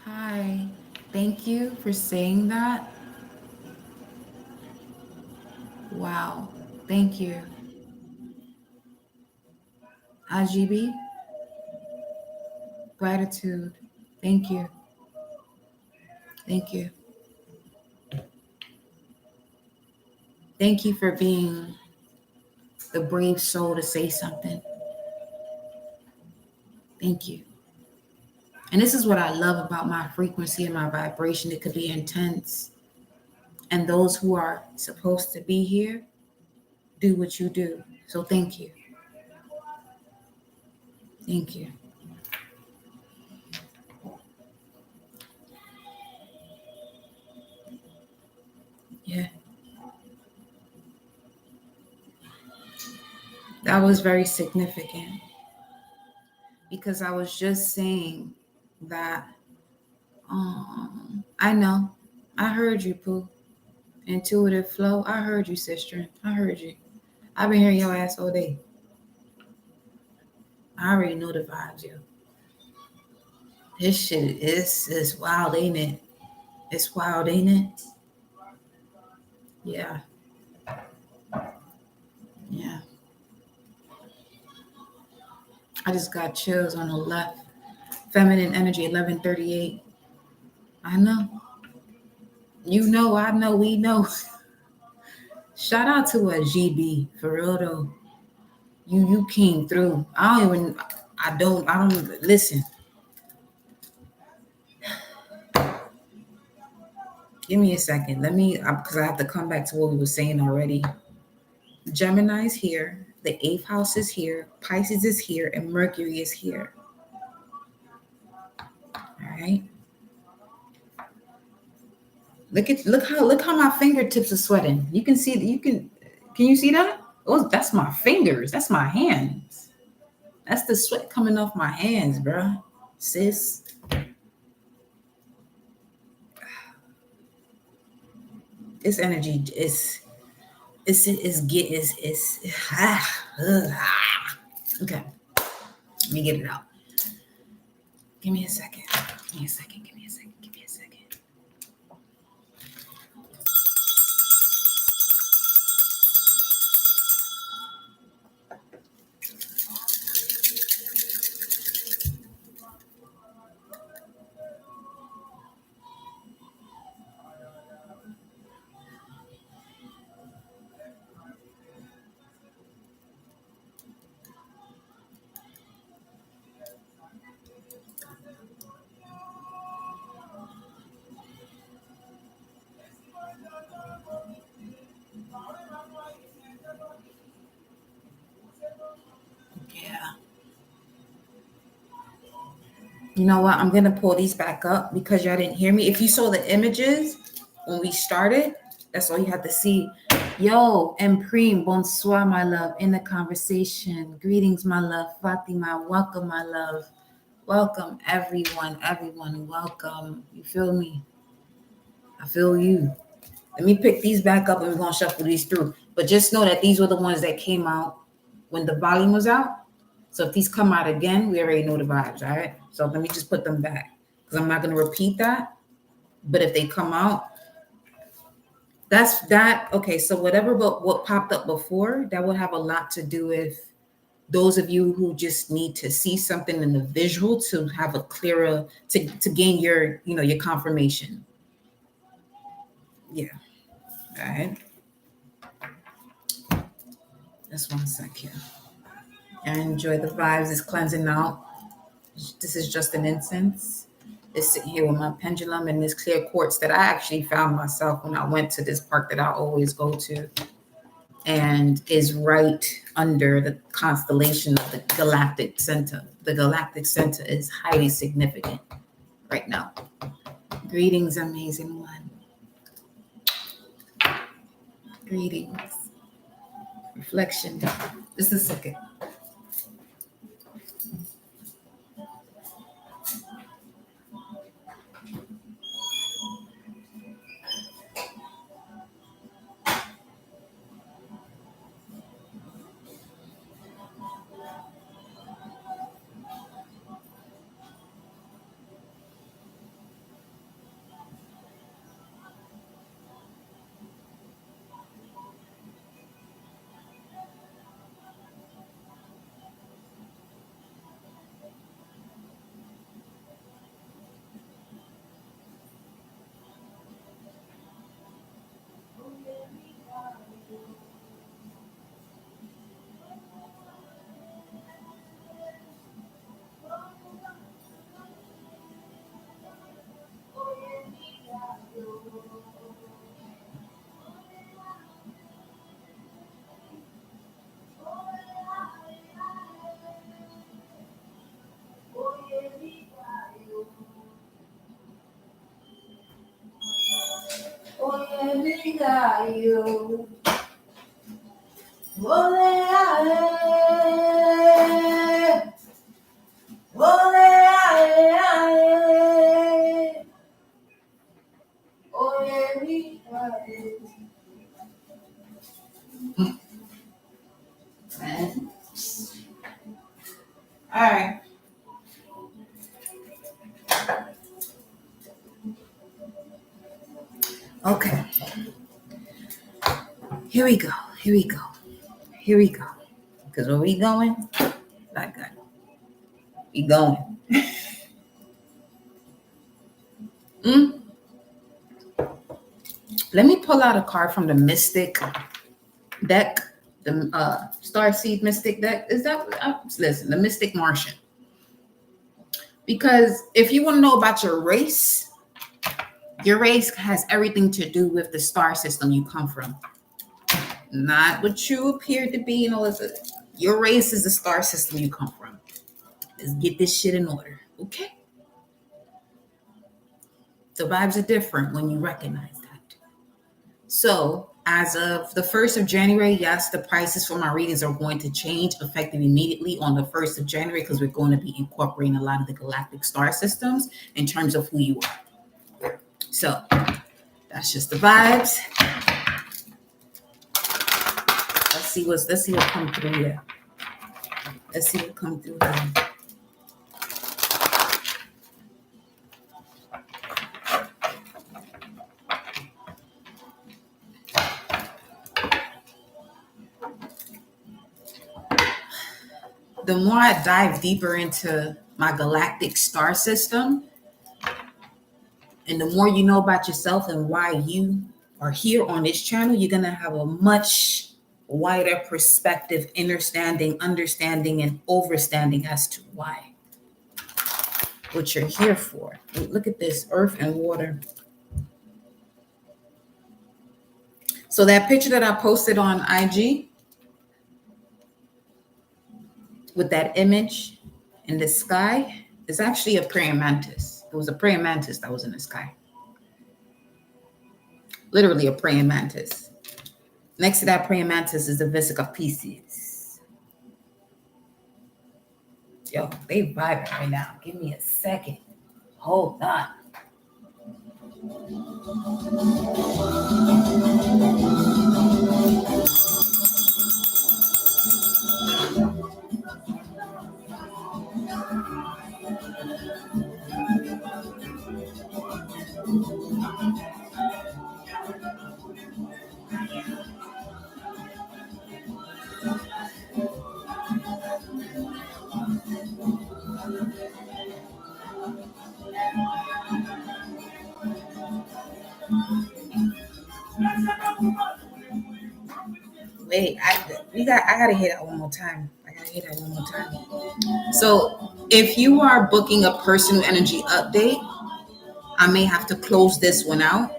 Hi. Thank you for saying that. Wow. Thank you. Ajibi, gratitude. Thank you. Thank you. Thank you for being the brave soul to say something. Thank you. And this is what I love about my frequency and my vibration. It could be intense. And those who are supposed to be here do what you do. So thank you. Thank you. Yeah. That was very significant because I was just saying that I know. I heard you, Pooh. Intuitive flow. I heard you, sister. I heard you. I've been hearing your ass all day. I already know the vibes, yo. This shit is wild, ain't it? It's wild, ain't it? Yeah. Yeah. I just got chills on the left. Feminine energy, 1138. I know. You know, I know, we know. Shout out to a GB for real though. You came through. I don't listen. Give me a second. Let me because I have to come back to what we were saying already. Gemini's here, the eighth house is here, Pisces is here, and Mercury is here. All right. Look how my fingertips are sweating. You can see can you see that? Oh, that's my fingers. That's my hands. That's the sweat coming off my hands, bro. Sis. This energy is okay. Let me get it out. Give me a second. Give me a second. Give me a second. Give me a second. Yeah. You know what? I'm gonna pull these back up because y'all didn't hear me. If you saw the images when we started, that's all you had to see. Yo, Empreme, bonsoir, my love, in the conversation. Greetings, my love. Fatima, welcome, my love. Welcome, everyone, welcome. You feel me? I feel you. Let me pick these back up and we're gonna shuffle these through. But just know that these were the ones that came out when the volume was out. So if these come out again, we already know the vibes, all right? So let me just put them back because I'm not gonna repeat that. But if they come out, that's that. Okay, so whatever but what popped up before, that would have a lot to do with those of you who just need to see something in the visual to have a clearer to gain your your confirmation. Yeah. All right. Just one second. I enjoy the vibes. It's cleansing out. This is just an incense. It's sitting here with my pendulum and this clear quartz that I actually found myself when I went to this park that I always go to, and is right under the constellation of the galactic center. The galactic center is highly significant right now. Greetings, amazing one. Greetings. Reflection. Just a second. gallo. Ole, ale. Ole, ale, ale. Ole, mi gallo. Man. All right. Okay. Here we go. Here we go. Here we go. Because where we going? Like that. We going. Let me pull out a card from the Mystic deck, the Starseed Mystic deck. Is that listen, the Mystic Martian? Because if you want to know about your race has everything to do with the star system you come from, not what you appear to be. You know, your race is the star system you come from. Let's get this shit in order, okay? The vibes are different when you recognize that. So as of the 1st of January, yes, the prices for my readings are going to change effective immediately on the 1st of January because we're going to be incorporating a lot of the galactic star systems in terms of who you are. So that's just the vibes. Let's see what comes through here. Let's see what comes through here. The more I dive deeper into my galactic star system, and the more you know about yourself and why you are here on this channel, you're going to have a much wider perspective, understanding, and overstanding as to why. What you're here for. Look at this, earth and water. So that picture that I posted on IG with that image in the sky is actually a praying mantis. It was a praying mantis that was in the sky. Literally a praying mantis. Next to that praying mantis is the Visic of Pisces. Yo, they vibing right now. Give me a second. Hold on. Wait, I gotta hit that one more time. So if you are booking a personal energy update, I may have to close this one out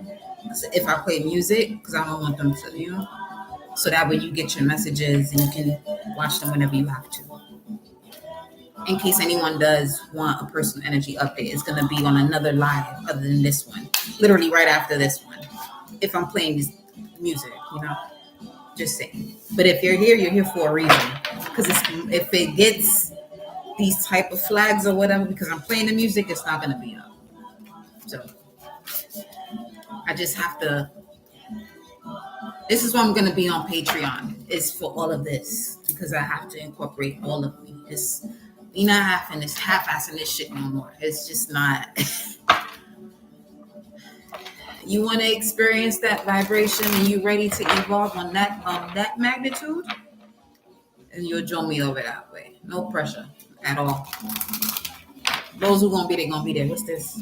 if I play music because I don't want them to, so that way you get your messages and you can watch them whenever you have to. In case anyone does want a personal energy update, it's going to be on another live other than this one, literally right after this one. If I'm playing this music, just saying. But if you're here for a reason. Because if it gets these type of flags or whatever, because I'm playing the music, it's not going to be up. So I just have to. This is why I'm going to be on Patreon. It's for all of this because I have to incorporate all of me. We not having this half-assing this shit no more. It's just not. You want to experience that vibration and you ready to evolve on that magnitude, and you'll join me over that way. No pressure at all. Those who gonna be there, gonna be there. What's this?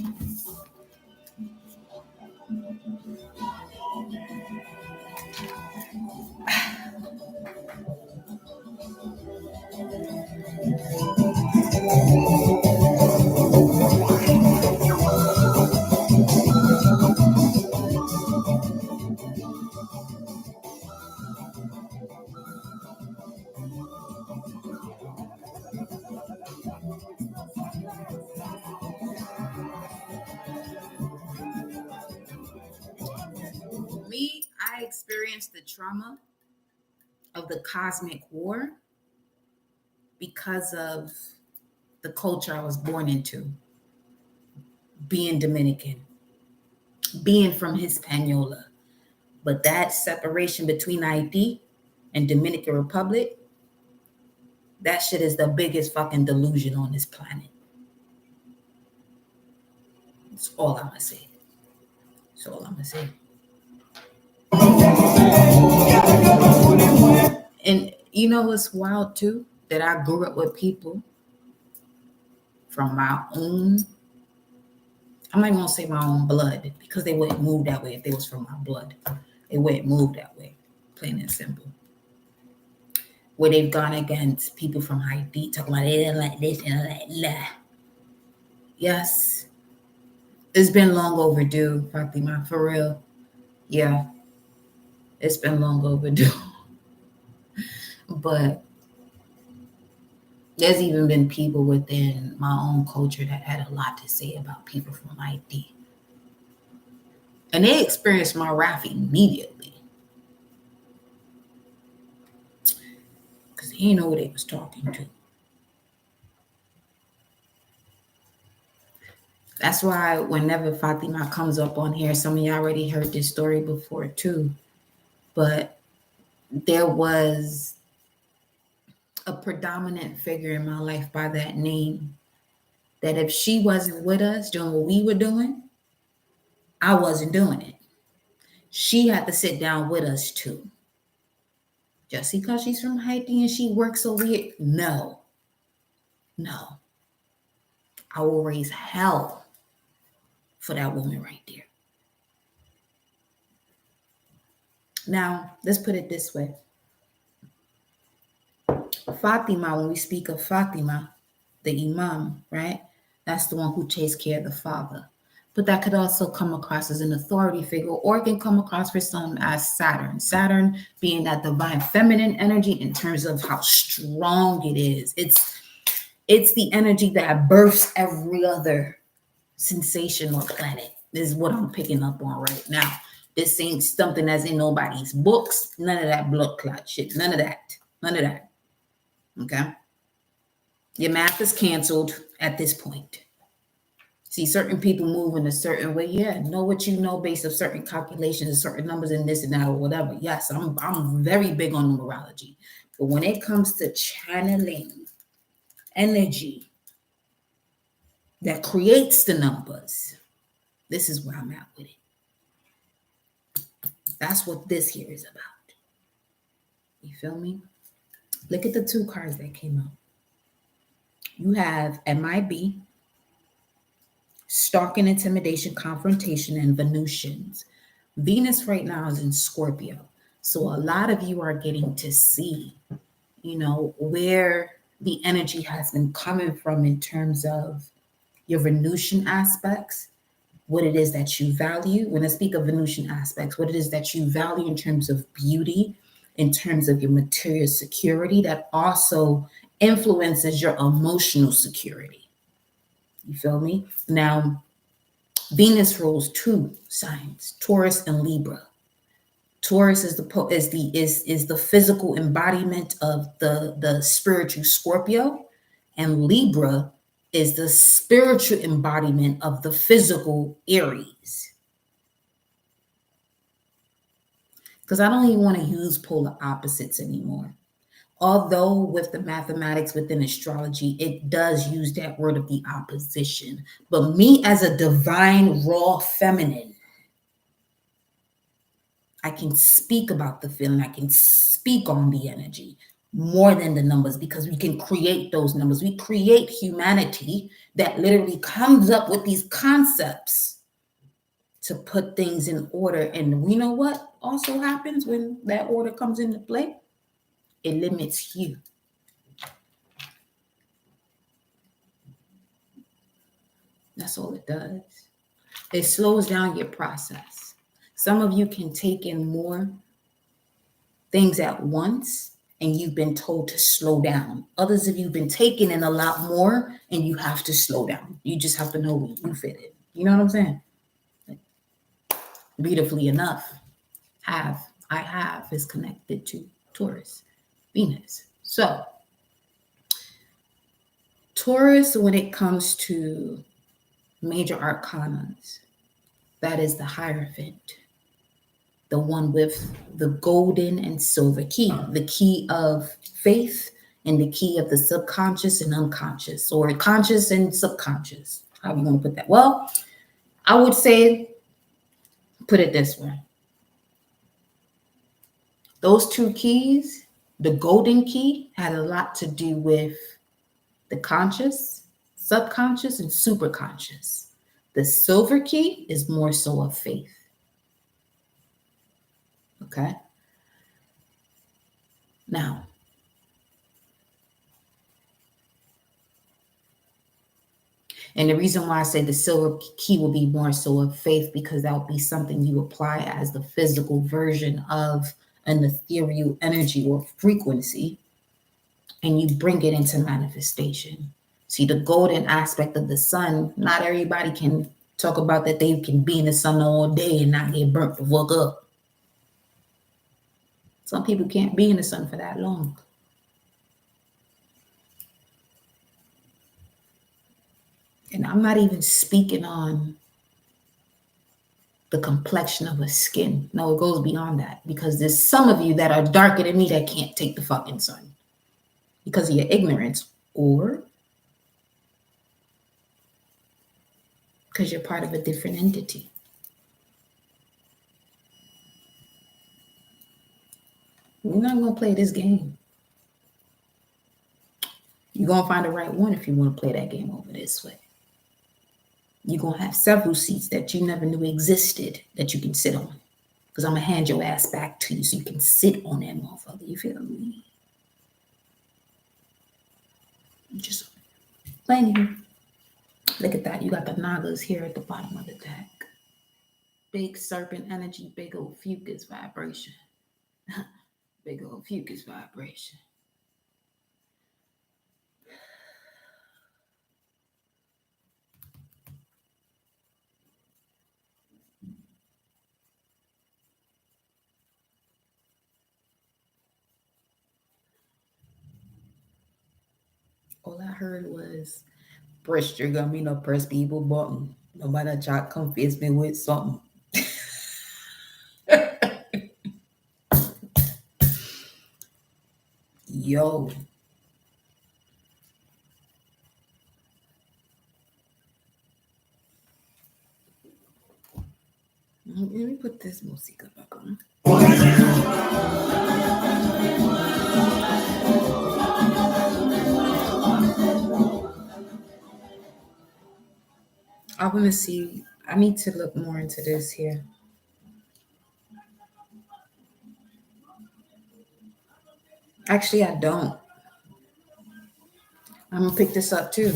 I experienced the trauma of the cosmic war because of the culture I was born into, being Dominican, being from Hispaniola. But that separation between Haiti and Dominican Republic, that shit is the biggest fucking delusion on this planet. That's all I'm gonna say. That's all I'm gonna say. And you know what's wild too? That I grew up with people from my own, I'm not even gonna say my own blood, because they wouldn't move that way if they was from my blood. They wouldn't move that way, plain and simple. Where they've gone against people from Haiti, talking about they didn't like this and like that. Yes, it's been long overdue, Fatima, for real. Yeah, it's been long overdue. But there's even been people within my own culture that had a lot to say about people from Haiti. And they experienced my wrath immediately. Because he didn't know who they was talking to. That's why whenever Fatima comes up on here, some of you already heard this story before too. But there was a predominant figure in my life by that name that if she wasn't with us doing what we were doing, I wasn't doing it. She had to sit down with us too. Just because she's from Haiti and she works over here? No. No. I will raise hell for that woman right there. Now, let's put it this way. Fatima, when we speak of Fatima, the Imam, right? That's the one who takes care of the father. But that could also come across as an authority figure, or it can come across for some as Saturn. Saturn being that divine feminine energy in terms of how strong it is. It's the energy that births every other sensation or planet. This is what I'm picking up on right now. This ain't something that's in nobody's books. None of that blood clot shit. None of that. None of that. Okay? Your math is canceled at this point. See, certain people move in a certain way. Yeah, know what you know based on certain calculations and certain numbers and this and that or whatever. Yes, I'm very big on numerology. But when it comes to channeling energy that creates the numbers, this is where I'm at with it. That's what this here is about. You feel me? Look at the two cards that came out. You have MIB, stalking, intimidation, confrontation, and Venusians. Venus right now is in Scorpio. So a lot of you are getting to see, where the energy has been coming from in terms of your Venusian aspects, what it is that you value. When I speak of Venusian aspects, what it is that you value in terms of beauty, in terms of your material security, that also influences your emotional security. You feel me? Now, Venus rules two signs, Taurus and Libra. Taurus is the physical embodiment of the spiritual Scorpio, and Libra is the spiritual embodiment of the physical Aries. Because I don't even want to use polar opposites anymore. Although with the mathematics within astrology, it does use that word of the opposition. But me as a divine, raw feminine, I can speak about the feeling. I can speak on the energy more than the numbers, because we can create those numbers. We create humanity that literally comes up with these concepts to put things in order. And we know what also happens when that order comes into play? It limits you. That's all it does. It slows down your process. Some of you can take in more things at once and you've been told to slow down. Others of you have been taking in a lot more and you have to slow down. You just have to know where you fit in. You know what I'm saying? Beautifully enough, I have is connected to Taurus, Venus. So Taurus, when it comes to major arcanas, that is the Hierophant, the one with the golden and silver key, the key of faith and the key of the subconscious and unconscious, or conscious and subconscious. How are you going to put that? Well, I would say, put it this way. Those two keys, the golden key had a lot to do with the conscious, subconscious, and superconscious. The silver key is more so of faith. Okay? Now, and the reason why I say the silver key will be more so of faith, because that will be something you apply as the physical version of an ethereal energy or frequency, and you bring it into manifestation. See, the golden aspect of the sun, not everybody can talk about that they can be in the sun all day and not get burnt the fuck up. Some people can't be in the sun for that long. And I'm not even speaking on the complexion of a skin. No, it goes beyond that, because there's some of you that are darker than me that can't take the fucking sun because of your ignorance, or because you're part of a different entity. We're not going to play this game. You're going to find the right one if you want to play that game over this way. You're going to have several seats that you never knew existed that you can sit on. Because I'm going to hand your ass back to you so you can sit on that motherfucker. You feel me? Just playing you. Look at that. You got the Nagas here at the bottom of the deck. Big serpent energy, big old fucus vibration. Big old fucus vibration. All I heard was, press trigger, me no press people button. Nobody try to confuse me with something. Yo. Let me put this music back on. I want to see. I need to look more into this here. Actually, I don't. I'm going to pick this up too.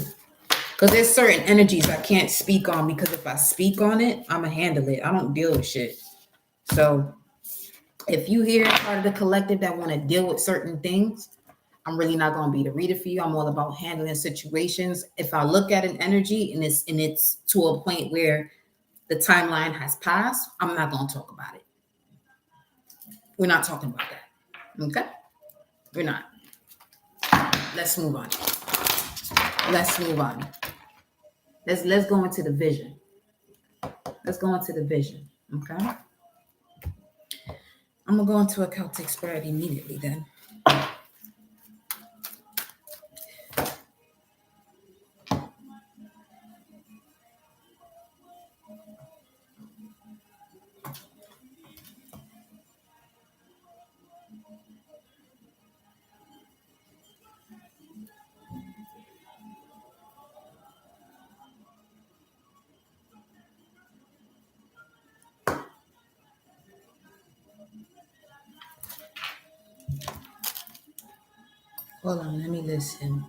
Because there's certain energies I can't speak on, because if I speak on it, I'm going to handle it. I don't deal with shit. So if you hear part of the collective that want to deal with certain things, I'm really not going to be the reader for you. I'm all about handling situations. If I look at an energy and it's to a point where the timeline has passed, I'm not going to talk about it. We're not talking about that. Okay? We're not. Let's move on. Let's move on. Let's go into the vision. Let's go into the vision. Okay? I'm going to go into a Celtic spread immediately then. Hold on, let me listen.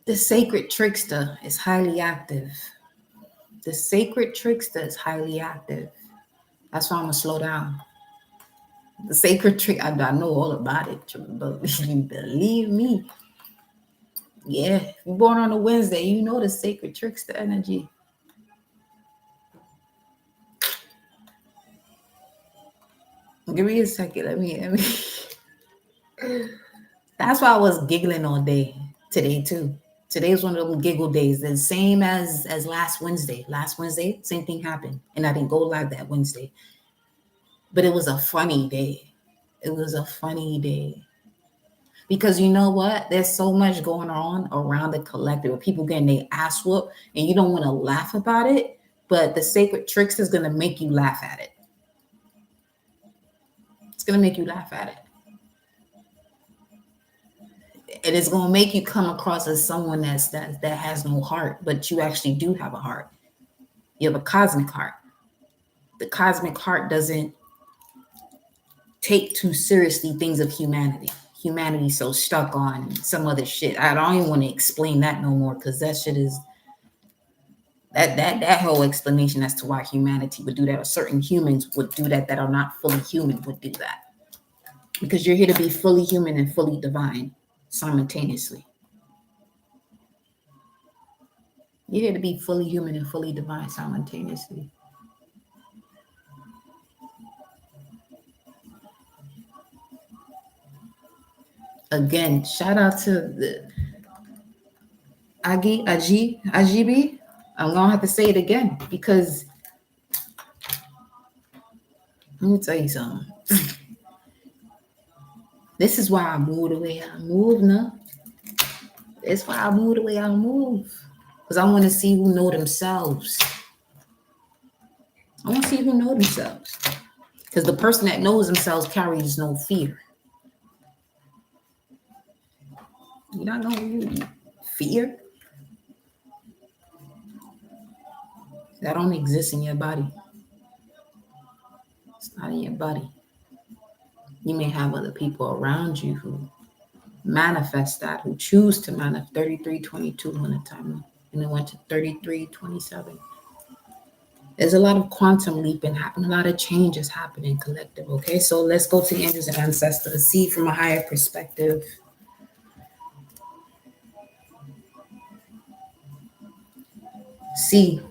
The sacred trickster is highly active. The sacred trickster is highly active. That's why I'm gonna slow down. The sacred trick, I know all about it, but believe me, yeah, if you're born on a Wednesday, you know the sacred trickster energy. Give me a second. Let me. That's why I was giggling all day today too. Today was one of them giggle days, the same as last Wednesday. Last Wednesday, same thing happened, and I didn't go live that Wednesday. But it was a funny day. It was a funny day because you know what? There's so much going on around the collective with people getting their ass whooped, and you don't want to laugh about it. But the sacred tricks is gonna make you laugh at it. It's gonna make you laugh at it. And it's gonna make you come across as someone that has no heart, but you actually do have a heart. You have a cosmic heart. The cosmic heart doesn't take too seriously things of humanity. Humanity's so stuck on some other shit. I don't even want to explain that no more because that shit is that whole explanation as to why humanity would do that, or certain humans would do that are not fully human would do that. Because you're here to be fully human and fully divine simultaneously. You're here to be fully human and fully divine simultaneously. Again, shout out to the Ajibi. I'm gonna have to say it again because let me tell you something. This is why I move the way I move, no? That's why I move the way I move. Because I want to see who know themselves. I want to see who know themselves. Because the person that knows themselves carries no fear. You don't know you fear? That don't exist in your body. It's not in your body. You may have other people around you who manifest that, who choose to manifest 3322 on a timer, and it went to 3327. There's a lot of quantum leaping happening, a lot of changes happening collective. Okay, so let's go to the angels and ancestors, see from a higher perspective. See,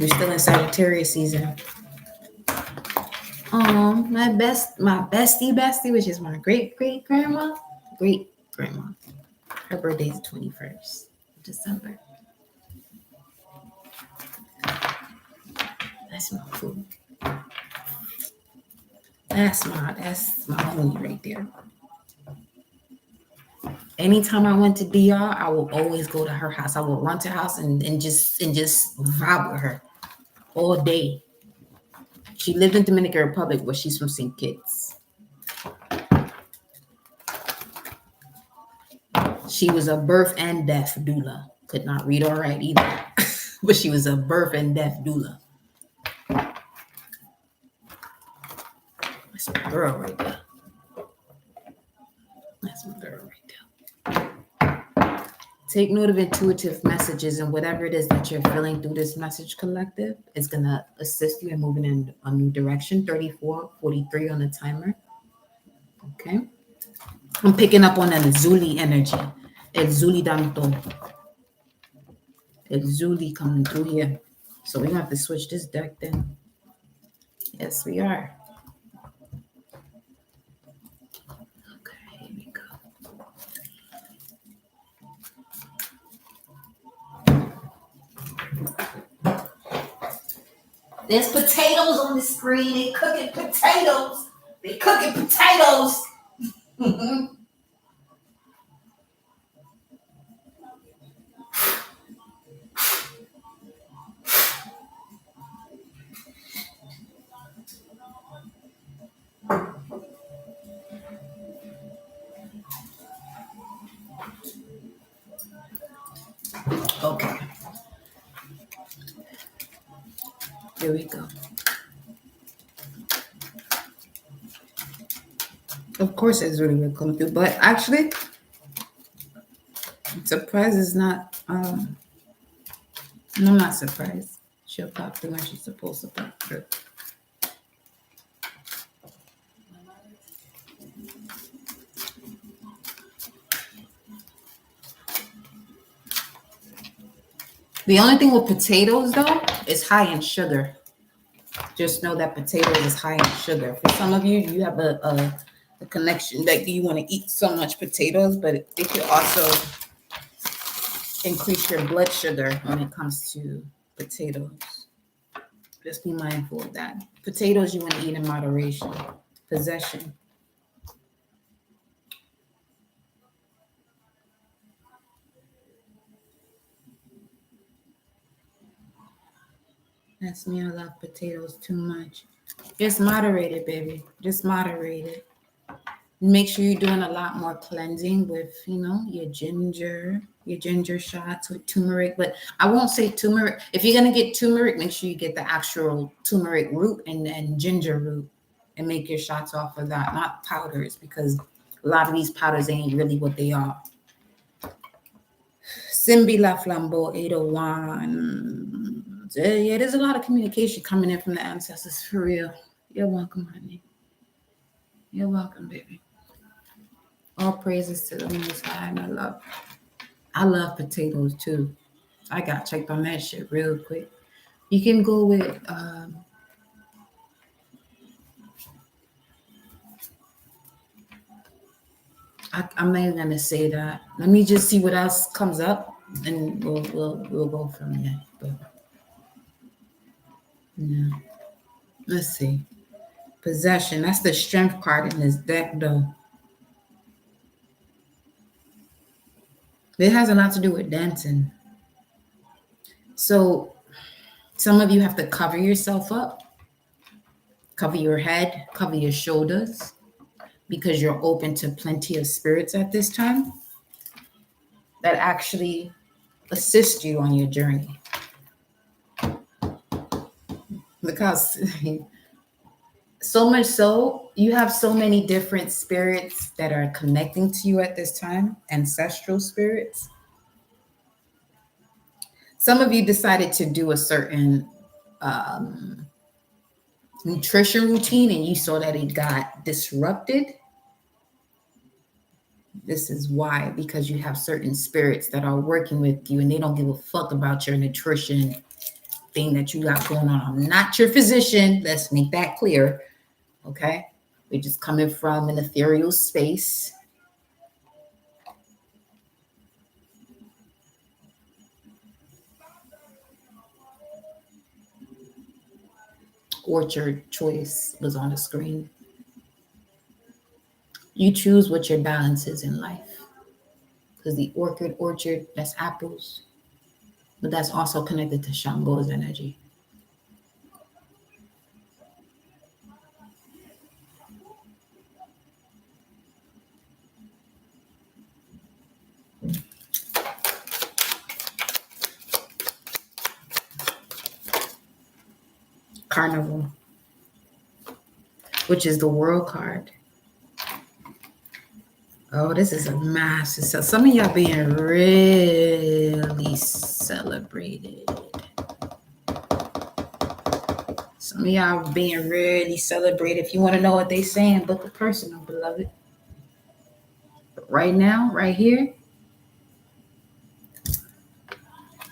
we're still in Sagittarius season. My bestie, which is my great grandma. Her birthday is the 21st of December. That's my food. That's my homie right there. Anytime I went to DR, I will always go to her house. I will run to her house and just vibe with her all day. She lived in Dominican Republic, but she's from St. Kitts. She was a birth and death doula. Could not read or write either, but she was a birth and death doula. That's my girl right there. That's my girl right there. Take note of intuitive messages, and whatever it is that you're feeling through this message collective is going to assist you in moving in a new direction. 34:43 on the timer. Okay. I'm picking up on an Zuli energy. It's Zuli Danto. It's Zuli coming through here. So we're going to have to switch this deck then. Yes, we are. Okay, here we go. There's potatoes on the screen. They cooking potatoes. Okay. Here we go. Of course, it's really will come through, but actually, surprise is not. I'm not surprised. She'll pop through when she's supposed to pop through. The only thing with potatoes, though, is high in sugar. Just know that potatoes is high in sugar. For some of you, you have a connection that you want to eat so much potatoes, but it could also increase your blood sugar when it comes to potatoes. Just be mindful of that. Potatoes you want to eat in moderation. Possession. That's me. I love potatoes too much. Just moderate it, baby. Just moderate it. Make sure you're doing a lot more cleansing with, your ginger shots with turmeric. But I won't say turmeric. If you're going to get turmeric, make sure you get the actual turmeric root and ginger root and make your shots off of that, not powders, because a lot of these powders ain't really what they are. Simbi La Flambeau 801. Yeah, there's a lot of communication coming in from the ancestors, for real. You're welcome, honey. You're welcome, baby. All praises to the Most High, and I love potatoes too. I got checked on that shit real quick. You can go with I'm not even gonna say that. Let me just see what else comes up, and we'll go from there. But yeah, let's see. Possession. That's the strength card in this deck, though. It has a lot to do with dancing. So some of you have to cover yourself up, cover your head, cover your shoulders, because you're open to plenty of spirits at this time that actually assist you on your journey. Because so much so, you have so many different spirits that are connecting to you at this time, ancestral spirits. Some of you decided to do a certain nutrition routine and you saw that it got disrupted. This is why, because you have certain spirits that are working with you and they don't give a fuck about your nutrition thing that you got going on. I'm not your physician. Let's make that clear. Okay? We're just coming from an ethereal space. Orchard choice was on the screen. You choose what your balance is in life. Because the orchard, that's apples. But that's also connected to Shango's energy. Carnival, which is the world card. Oh, this is a massive. So some of y'all being really celebrated. Some of y'all being really celebrated. If you want to know what they saying, book a personal, beloved. But right now, right here,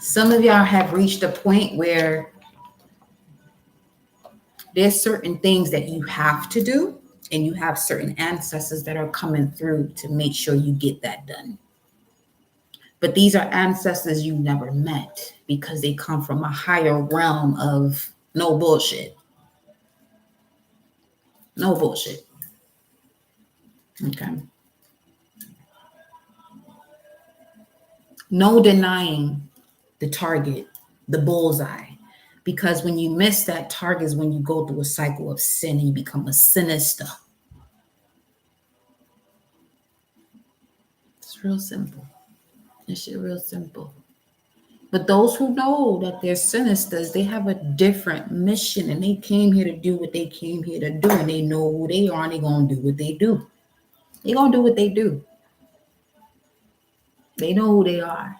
some of y'all have reached a point where there's certain things that you have to do, and you have certain ancestors that are coming through to make sure you get that done. But these are ancestors you never met because they come from a higher realm of no bullshit. No bullshit. Okay. No denying the target, the bullseye. Because when you miss that target is when you go through a cycle of sin and you become a sinister. It's real simple. It's real simple. But those who know that they're sinisters, they have a different mission and they came here to do what they came here to do, and they know who they are and they're going to do what they do. They're going to do what they do. They know who they are.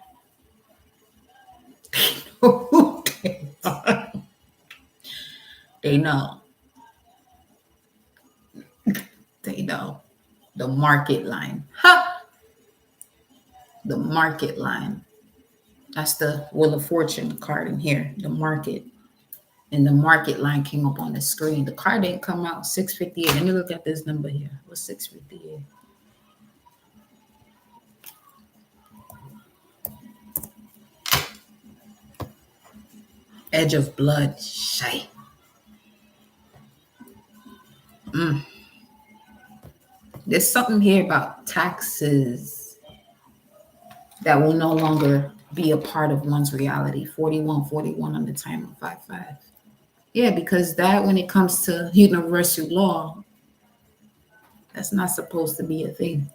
They know who they are. They know. They know. The market line. Ha! The market line. That's the Wheel of Fortune card in here. The market. And the market line came up on the screen. The card didn't come out. 658. Let me look at this number here. What's 658? Edge of blood. Shy. There's something here about taxes that will no longer be a part of one's reality. 4141 on the time of 55. Yeah, because that when it comes to universal law, that's not supposed to be a thing.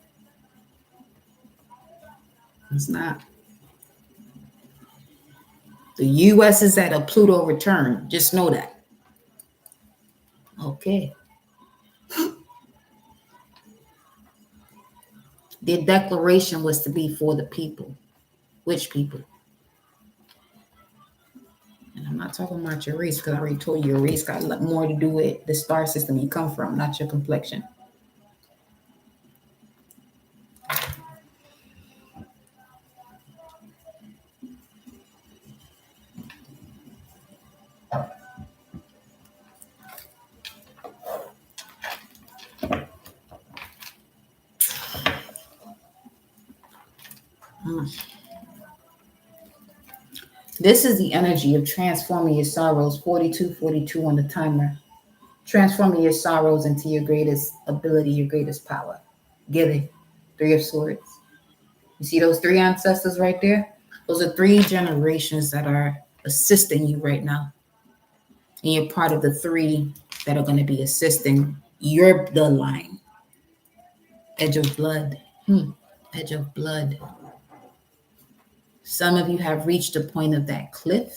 It's not. The US is at a Pluto return. Just know that. Okay. Their declaration was to be for the people. Which people? And I'm not talking about your race because I already told you your race got a lot more to do with the star system you come from, not your complexion. This is the energy of transforming your sorrows. 4242 on the timer. Transforming your sorrows into your greatest ability, your greatest power. Giving. 3 of Swords. You see those 3 ancestors right there? Those are 3 generations that are assisting you right now. And you're part of the 3 that are going to be assisting your bloodline. Edge of blood. Edge of blood. Some of you have reached a point of that cliff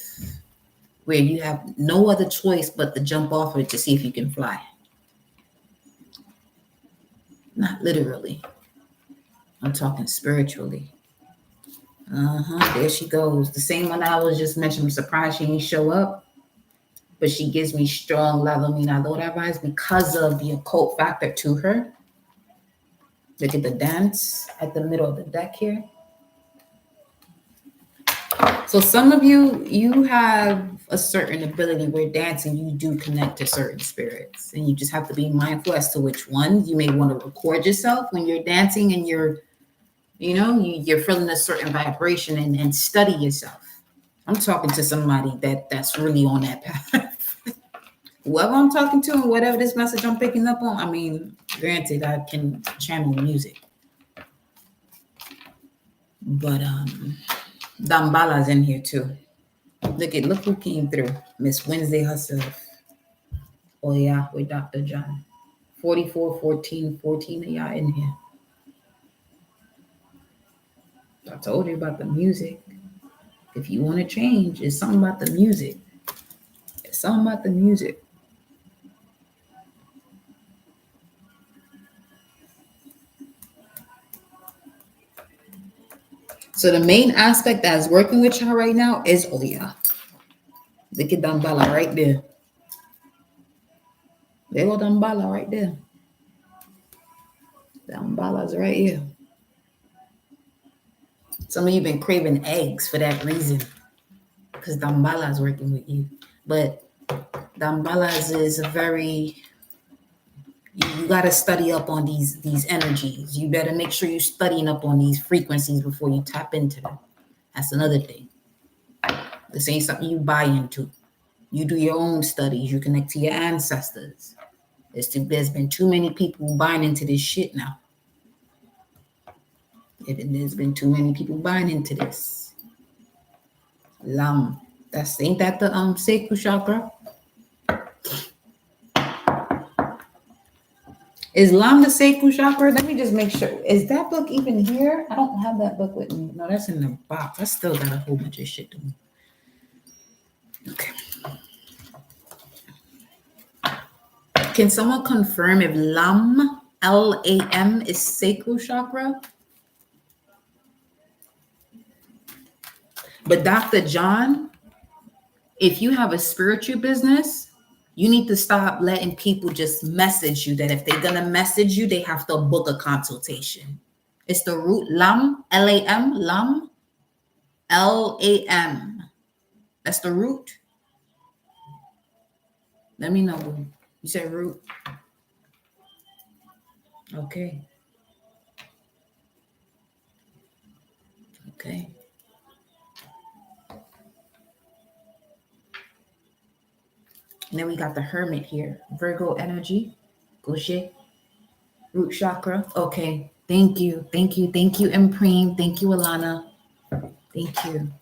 where you have no other choice but to jump off of it to see if you can fly. Not literally. I'm talking spiritually. There she goes. The same one I was just mentioning. I'm surprised she didn't show up. But she gives me strong La Dominadora vibes because of the occult factor to her. Look at the dance at the middle of the deck here. So some of you have a certain ability where dancing, you do connect to certain spirits. And you just have to be mindful as to which one. You may want to record yourself when you're dancing and you're feeling a certain vibration and study yourself. I'm talking to somebody that's really on that path. Whoever I'm talking to and whatever this message I'm picking up on, I mean, granted, I can channel music. But Dambala's in here too. Look who came through. Miss Wednesday herself. Oh yeah, with Dr. John. 4414 of y'all in here. I told you about the music. If you want to change, it's something about the music. It's something about the music. So the main aspect that is working with y'all right now is Oya. Look at Dambala right there. There go Dambala right there. Dambala's right here. Some of you been craving eggs for that reason. Because Dambala is working with you. But Dambala's is a very... You got to study up on these energies. You better make sure you're studying up on these frequencies before you tap into them. That's another thing. This ain't something you buy into. You do your own studies. You connect to your ancestors. There's been too many people buying into this shit now. There's been too many people buying into this. Lam. Ain't that the Seku chakra? Is Lam the Seku chakra? Let me just make sure. Is that book even here? I don't have that book with me. No, that's in the box. I still got a whole bunch of shit to do. Okay. Can someone confirm if Lam, Lam, is Seku chakra? But Dr. John, if you have a spiritual business, You need to stop letting people just message you that if they're going to message you, they have to book a consultation. It's the root LAM, L-A-M, LAM, L-A-M. That's the root. Let me know. You said root. Okay. Okay. And then we got the hermit here. Virgo energy. Gaucher. Root chakra. Okay. Thank you. Thank you. Thank you, Impreme. Thank you, Alana. Thank you.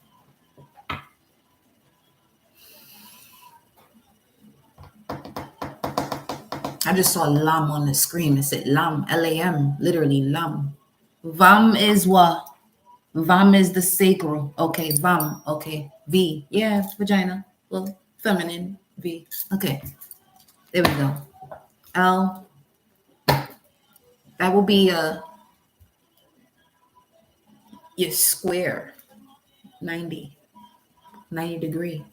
I just saw lam on the screen. It said lam, L-A-M, literally lam. Vam is what? Vam is the sacral. Okay, vam. Okay, V. Yeah, vagina. Well, feminine. V. Okay, there we go. L. That will be your square. 90 degree.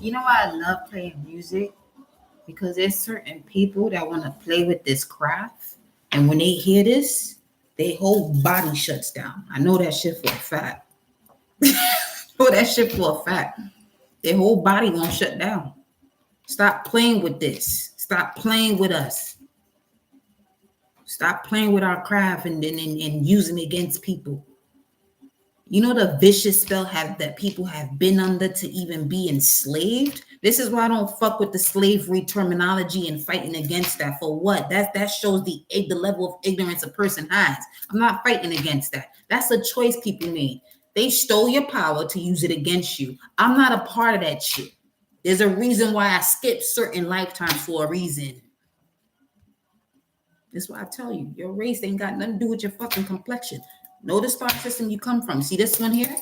You know why I love playing music? Because there's certain people that want to play with this craft, and when they hear this, their whole body shuts down. I know that shit for a fact. know that shit for a fact. Their whole body gonna shut down. Stop playing with this. Stop playing with us. Stop playing with our craft and using it against people. You know the vicious spell that people have been under to even be enslaved? This is why I don't fuck with the slavery terminology and fighting against that. For what? That shows the level of ignorance a person has. I'm not fighting against that. That's a choice people made. They stole your power to use it against you. I'm not a part of that shit. There's a reason why I skip certain lifetimes for a reason. That's why I tell you, your race ain't got nothing to do with your fucking complexion. Know the star system you come from. See this one here?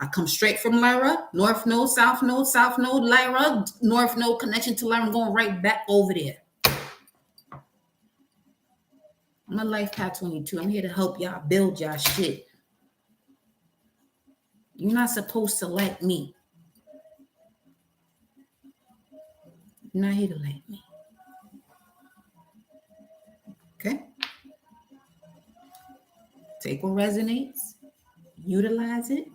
I come straight from Lyra, North Node, South Node, Lyra, North Node, connection to Lyra. I'm going right back over there. I'm a life path 22. I'm here to help y'all build y'all shit. You're not supposed to like me. You're not here to like me. Okay? Take what resonates, utilize it.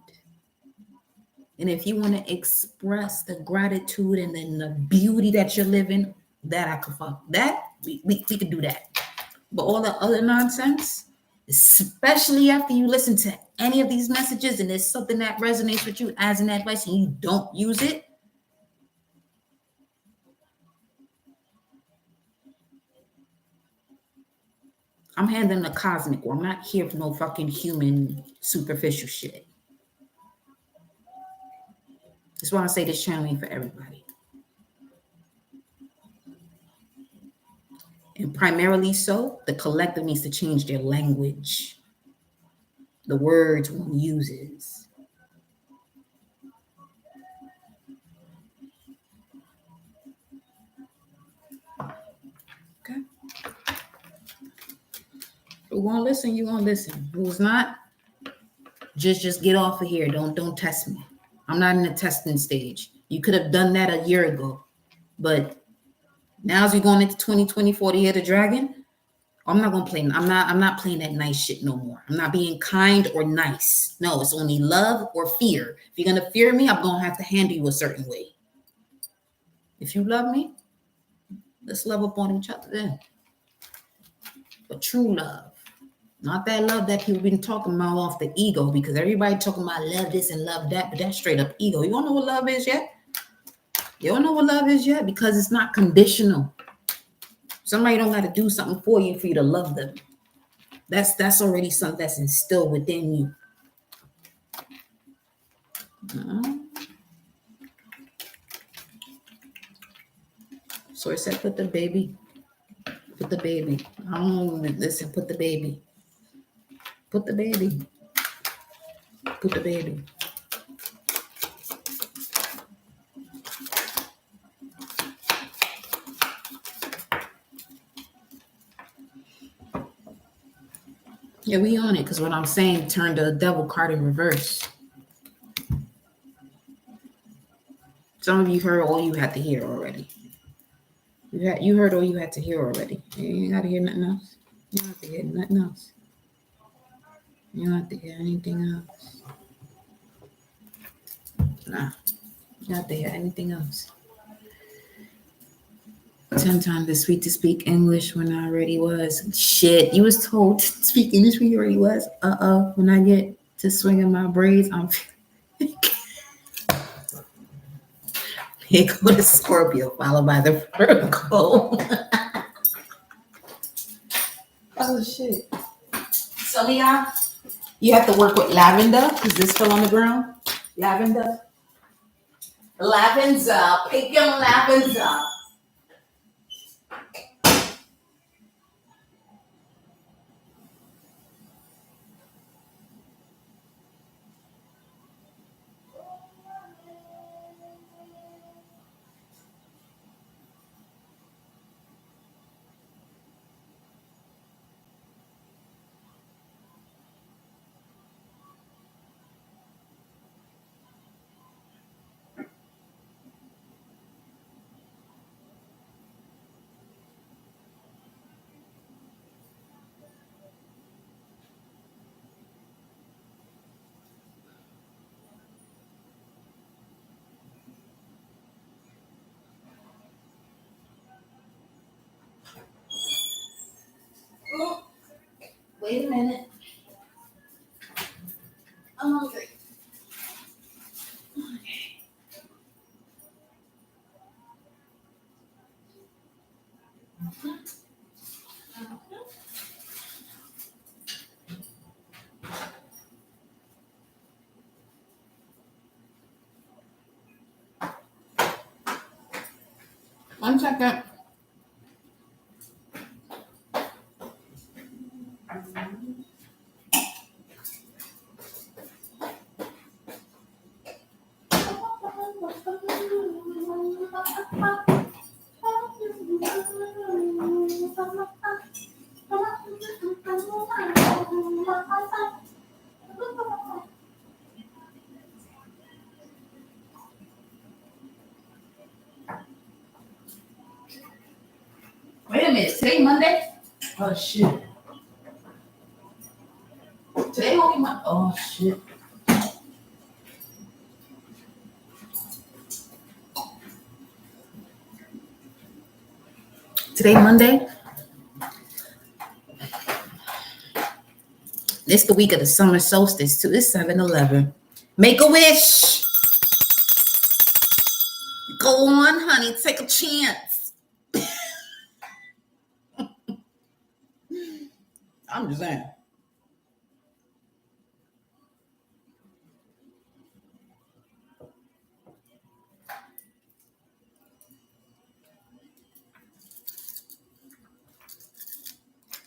And if you want to express the gratitude and then the beauty that you're living, that I could fuck. That, we could do that. But all the other nonsense, especially after you listen to any of these messages and there's something that resonates with you as an advice and you don't use it, I'm handling the cosmic war. I'm not here for no fucking human superficial shit. That's why I say this channel ain't for everybody. And primarily so, the collective needs to change their language. The words one uses. Okay? Who won't listen, you won't listen. Who's not, just get off of here. Don't test me. I'm not in the testing stage. You could have done that a year ago. But now as we're going into 2024, the year of the dragon, I'm not gonna play. I'm not playing that nice shit no more. I'm not being kind or nice. No, it's only love or fear. If you're gonna fear me, I'm gonna have to handle you a certain way. If you love me, let's love up on each other then. But true love, not that love that people been talking about off the ego, because everybody talking about love this and love that, but that's straight up ego. You don't know what love is yet? You don't know what love is yet because it's not conditional. Somebody don't got to do something for you to love them. That's already something that's instilled within you. So I said, put the baby. Put the baby. I don't listen. Put the baby. Put the baby. Put the baby. Yeah, we on it because what I'm saying turned the devil card in reverse. Some of you heard all you had to hear already. You heard all you had to hear already. You ain't got to hear nothing else. You don't have to hear nothing else. You don't have to hear anything else. Nah, you don't have to hear anything else. 10 times as sweet to speak English when I already was. Shit, you was told to speak English when you already was. When I get to swinging my braids, I'm here go the Scorpio, followed by the Virgo. Oh shit. So y'all, you have to work with lavender. Is this still on the ground? Lavender. Lavender. Pick your lavender. Wait a minute. I'm hungry. One second. Wait a minute. Today Monday? Oh shit. Today only Monday. Oh shit. Today Monday. It's the week of the summer solstice too. It's 7-11. Make a wish. Go on, honey. Take a chance. I'm just saying.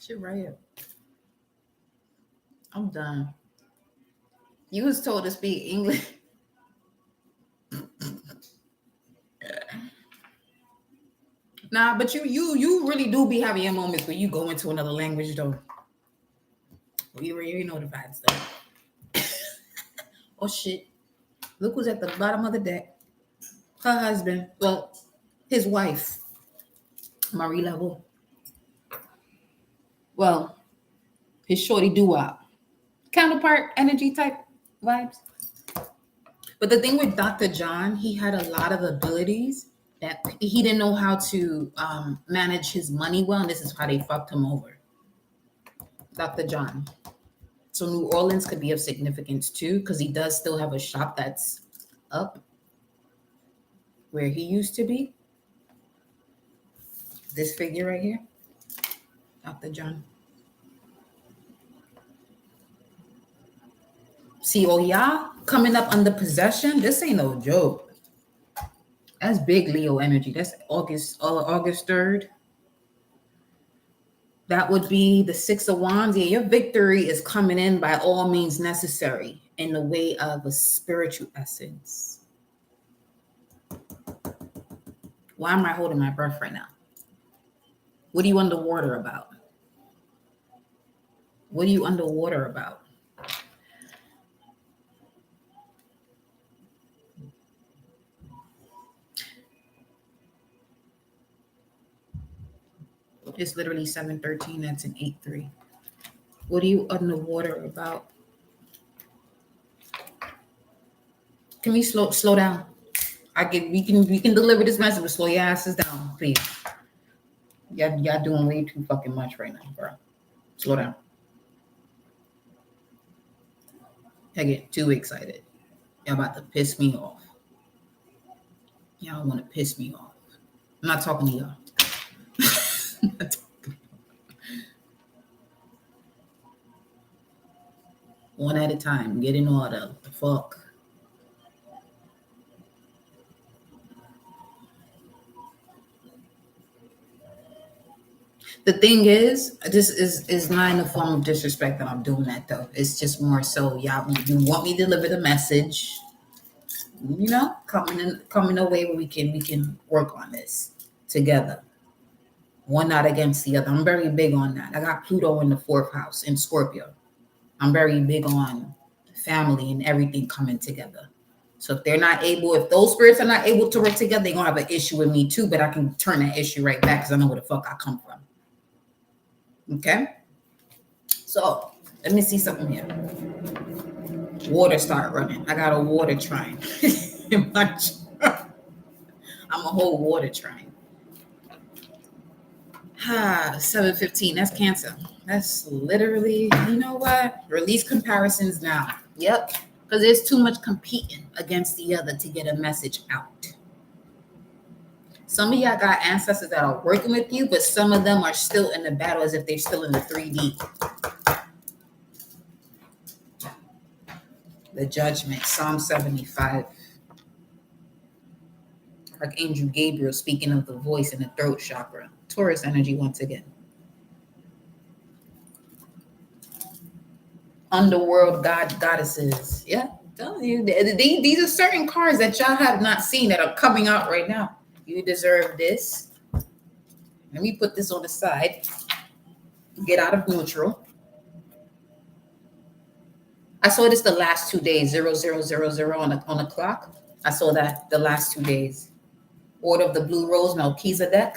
Shit right here. I'm done. You was told to speak English. Nah, but you really do be having your moments where you go into another language though. You already know the vibes though. Oh shit. Look who's at the bottom of the deck. Her husband. Well, his wife. Marie Level. Well, his shorty doo-wop. Counterpart energy type vibes. But the thing with Dr. John, he had a lot of abilities that he didn't know how to manage his money well, and this is how they fucked him over. Dr. John. So New Orleans could be of significance too, because he does still have a shop that's up where he used to be. This figure right here, Dr. John. See, oh yeah, coming up under possession. This ain't no joke. That's big Leo energy. That's August 3rd. That would be the Six of Wands. Yeah, your victory is coming in by all means necessary in the way of a spiritual essence. Why am I holding my breath right now? What are you underwater about? What are you underwater about? It's literally 7:13. That's an 8-3. What are you underwater about? Can we slow down? We can deliver this message, but slow your asses down, please. Y'all doing way too fucking much right now, bro. Slow down. I get too excited. Y'all about to piss me off. Y'all want to piss me off. I'm not talking to y'all. One at a time. Get in order. What the fuck? The thing is, this is not in the form of disrespect that I'm doing that though. It's just more so, y'all, you want me to deliver the message, you know, coming away where we can work on this together. One not against the other. I'm very big on that. I got Pluto in the 4th house in Scorpio. I'm very big on family and everything coming together. So if those spirits are not able to work together, they're gonna have an issue with me too, but I can turn that issue right back because I know where the fuck I come from. Okay, so let me see something here. Water start running. I got a water trine in my chart. I'm a whole water trine. 7:15. That's Cancer. That's literally, you know what? Release comparisons now. Yep, because there's too much competing against the other to get a message out. Some of y'all got ancestors that are working with you, but some of them are still in the battle as if they're still in the 3D. The Judgment, Psalm 75. Archangel Gabriel speaking of the voice and the throat chakra. Taurus energy once again. Underworld goddesses. Yeah, telling you. These are certain cards that y'all have not seen that are coming out right now. You deserve this. Let me put this on the side. Get out of neutral. I saw this the last 2 days, 0000 on the clock. I saw that the last 2 days. Order of the Blue Rose, Melchizedek.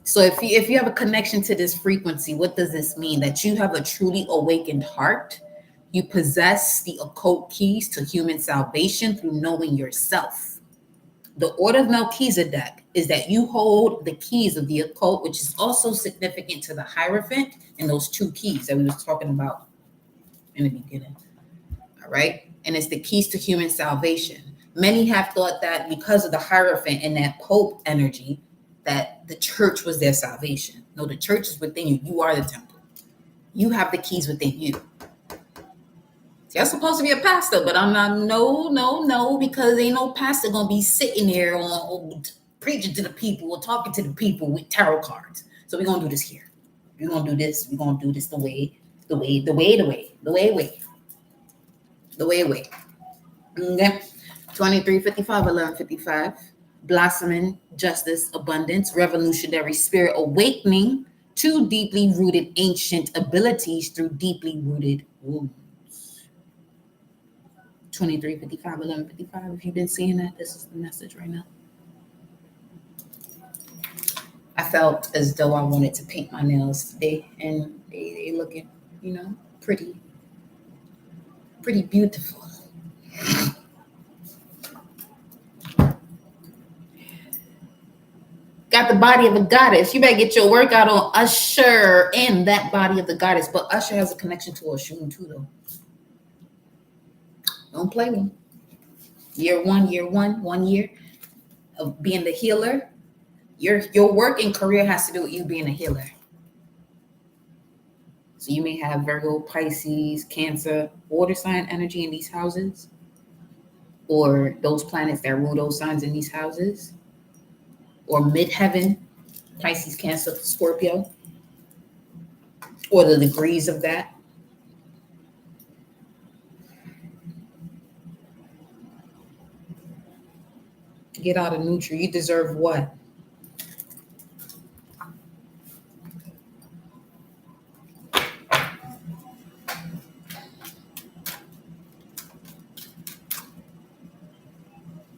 So if you have a connection to this frequency, what does this mean? That you have a truly awakened heart. You possess the occult keys to human salvation through knowing yourself. The order of Melchizedek is that you hold the keys of the occult, which is also significant to the Hierophant and those 2 keys that we was talking about in the beginning. All right. And it's the keys to human salvation. Many have thought that because of the Hierophant and that Pope energy, that the church was their salvation. No, the church is within you. You are the temple. You have the keys within you. See, I'm supposed to be a pastor, but I'm not. No, because ain't no pastor gonna be sitting here on preaching to the people or talking to the people with tarot cards. So we're gonna do this here. We're gonna do this. We're gonna do this the way. Okay. 2355, 1155. Blossoming, justice, abundance, revolutionary spirit, awakening to deeply rooted ancient abilities through deeply rooted wounds. 2355, 1155. If you've been seeing that, this is the message right now. I felt as though I wanted to paint my nails today, and they looking, pretty beautiful. Got the body of a goddess. You better get your workout on Usher and that body of the goddess. But Usher has a connection to Oshun too, though. Don't play with him. Year one, 1 year of being the healer. Your work and career has to do with you being a healer. So you may have Virgo, Pisces, Cancer, water sign energy in these houses, or those planets that rule those signs in these houses, or midheaven, Pisces, Cancer, Scorpio, or the degrees of that. Get out of neutral. You deserve what?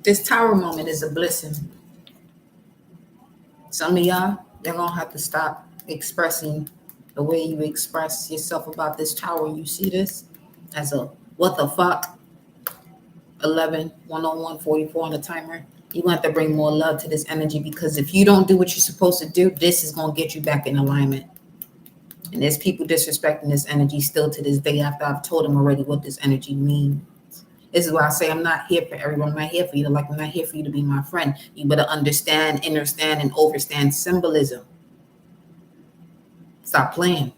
This tower moment is a blessing. Some of y'all, you're going to have to stop expressing the way you express yourself about this tower. You see this as a what the fuck? 11, 101, 44 on the timer. You want to bring more love to this energy, because if you don't do what you're supposed to do, this is going to get you back in alignment. And there's people disrespecting this energy still to this day after I've told them already what this energy means. This is why I say I'm not here for everyone. I'm not here for you to like. I'm not here for you to be my friend. You better understand, understand, and overstand symbolism. Stop playing.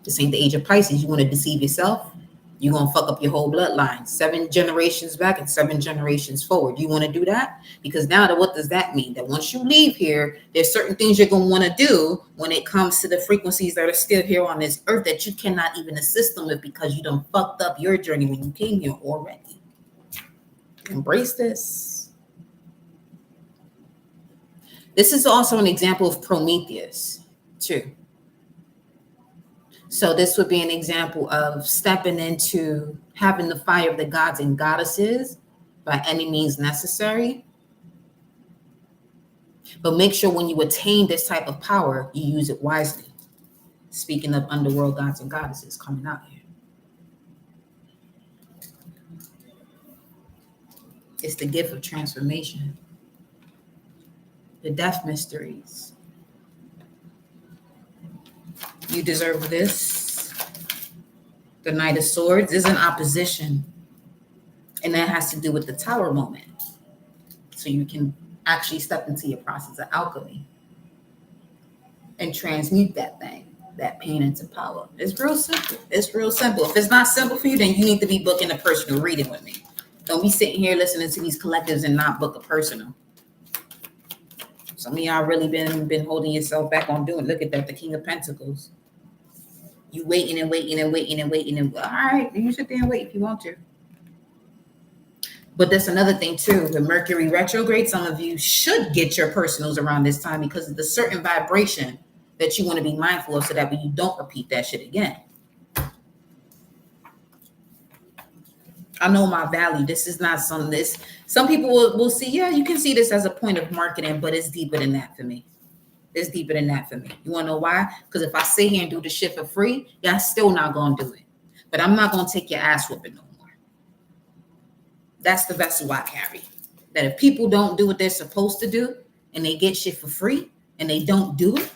This ain't the age of Pisces. You want to deceive yourself? You're going to fuck up your whole bloodline. 7 generations back and 7 generations forward. You want to do that? Because now, what does that mean? That once you leave here, there's certain things you're going to want to do when it comes to the frequencies that are still here on this earth that you cannot even assist them with, because you done fucked up your journey when you came here already. Embrace this. This is also an example of Prometheus, too. So this would be an example of stepping into having the fire of the gods and goddesses by any means necessary. But make sure when you attain this type of power, you use it wisely. Speaking of underworld gods and goddesses coming out here. It's the gift of transformation. The death mysteries. You deserve this. The Knight of Swords is an opposition. And that has to do with the tower moment. So you can actually step into your process of alchemy and transmute that thing, that pain into power. It's real simple. It's real simple. If it's not simple for you, then you need to be booking a personal reading with me. Don't be sitting here listening to these collectives and not book a personal. Some of y'all really been holding yourself back on doing. Look at that, the King of Pentacles. You waiting and waiting and waiting and waiting. And all right, you sit there and wait if you want to. But that's another thing too. The Mercury retrograde, some of you should get your personals around this time because of the certain vibration that you want to be mindful of, so that way you don't repeat that shit again. I know my value. This is not some people will see, yeah, you can see this as a point of marketing, but it's deeper than that for me. It's deeper than that for me. You want to know why? Because if I sit here and do the shit for free, y'all still not going to do it. But I'm not going to take your ass whooping no more. That's the vessel I carry. That if people don't do what they're supposed to do and they get shit for free and they don't do it,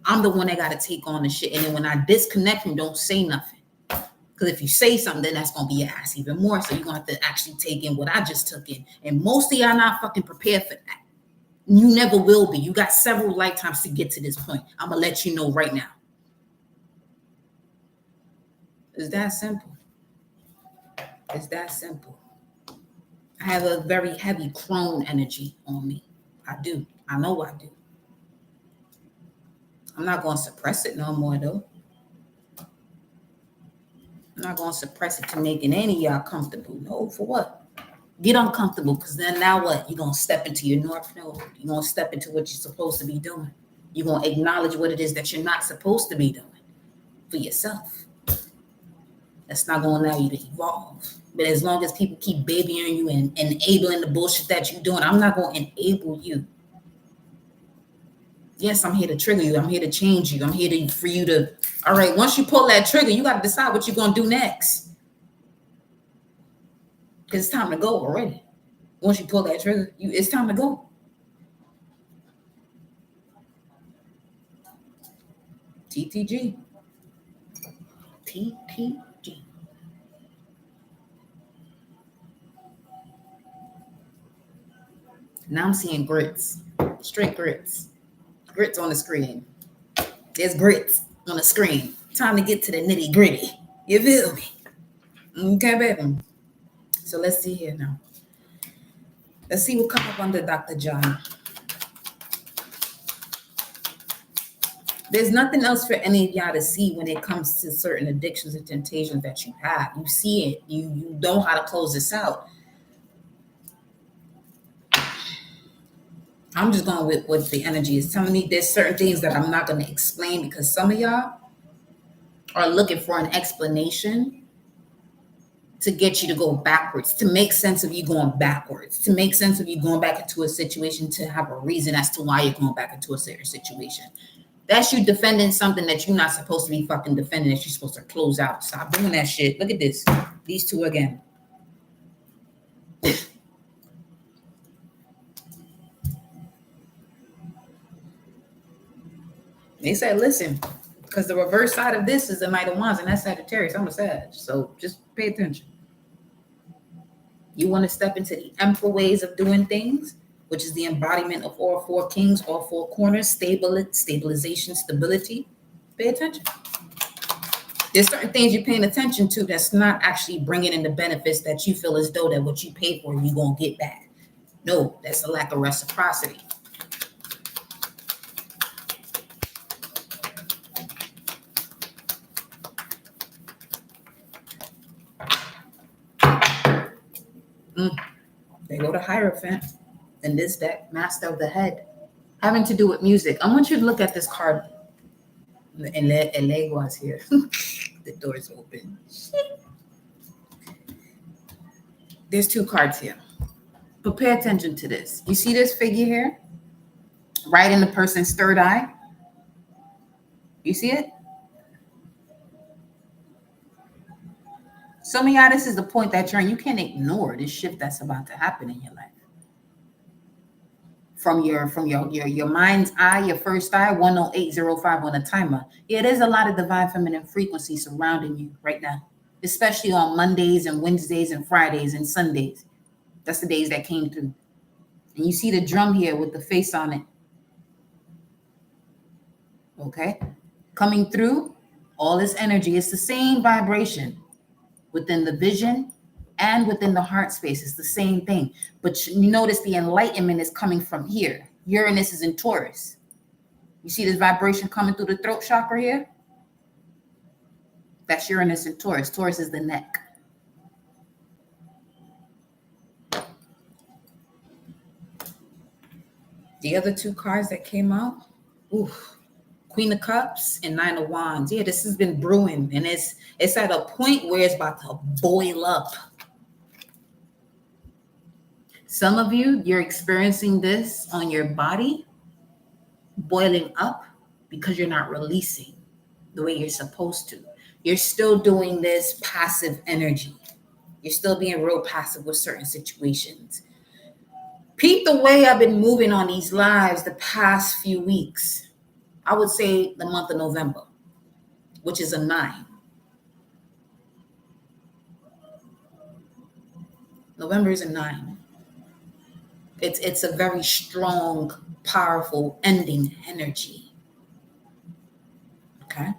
I'm the one that got to take on the shit. And then when I disconnect from, don't say nothing. Because if you say something, then that's going to be your ass even more. So you're going to have to actually take in what I just took in. And most of y'all not fucking prepared for that. You never will be. You got several lifetimes to get to this point. I'm going to let you know right now. It's that simple. It's that simple. I have a very heavy crone energy on me. I do. I know I do. I'm not going to suppress it no more, though. I'm not going to suppress it to making any of y'all comfortable. No, for what? Get uncomfortable, because then now what? You're going to step into your North Node. You're going to step into what you're supposed to be doing. You're going to acknowledge what it is that you're not supposed to be doing for yourself. That's not going to allow you to evolve. But as long as people keep babying you and enabling the bullshit that you're doing, I'm not going to enable you. Yes, I'm here to trigger you. I'm here to change you. I'm here for you to, all right, once you pull that trigger, you got to decide what you're going to do next. Because it's time to go already. Once you pull that trigger, it's time to go. TTG. TTG. Now I'm seeing grits. Straight grits. Grits on the screen. There's grits on the screen. Time to get to the nitty gritty. You feel me? Okay, baby. So let's see here now. Let's see what comes up under Dr. John. There's nothing else for any of y'all to see when it comes to certain addictions and temptations that you have. You see it. You know how to close this out. I'm just going with what the energy is telling me. There's certain things that I'm not going to explain because some of y'all are looking for an explanation to get you to go backwards, to make sense of you going backwards, to make sense of you going back into a situation, to have a reason as to why you're going back into a certain situation. That's you defending something that you're not supposed to be fucking defending, that you're supposed to close out. Stop doing that shit. Look at this. These two again. They said, listen, because the reverse side of this is the Knight of Wands, and that's Sagittarius. I'm a Sag, so just pay attention. You want to step into the Emperor ways of doing things, which is the embodiment of all four kings, all four corners, stabilization, stability. Pay attention. There's certain things you're paying attention to that's not actually bringing in the benefits that you feel as though that what you pay for, you're going to get back. No, that's a lack of reciprocity. They go to Hierophant in this deck, Master of the Head, having to do with music. I want you to look at this card. And Legua's here. The door's open. There's two cards here. But pay attention to this. You see this figure here? Right in the person's third eye? You see it? Some of y'all, this is the point that you're in. You can't ignore this shift that's about to happen in your life. From your mind's eye, your first eye, 10805 on the timer. Yeah, there's a lot of divine feminine frequency surrounding you right now, especially on Mondays and Wednesdays and Fridays and Sundays. That's the days that came through. And you see the drum here with the face on it. Okay? Coming through, all this energy. It's the same vibration within the vision and within the heart space. It's the same thing. But you notice the enlightenment is coming from here. Uranus is in Taurus. You see this vibration coming through the throat chakra here? That's Uranus in Taurus. Taurus is the neck. The other two cards that came out, Queen of Cups and Nine of Wands. Yeah, this has been brewing, and it's at a point where it's about to boil up. Some of you, you're experiencing this on your body, boiling up because you're not releasing the way you're supposed to. You're still doing this passive energy. You're still being real passive with certain situations. Peep the way I've been moving on these lives the past few weeks. I would say the month of November, which is a 9. November is a 9. It's a very strong, powerful ending energy. Okay?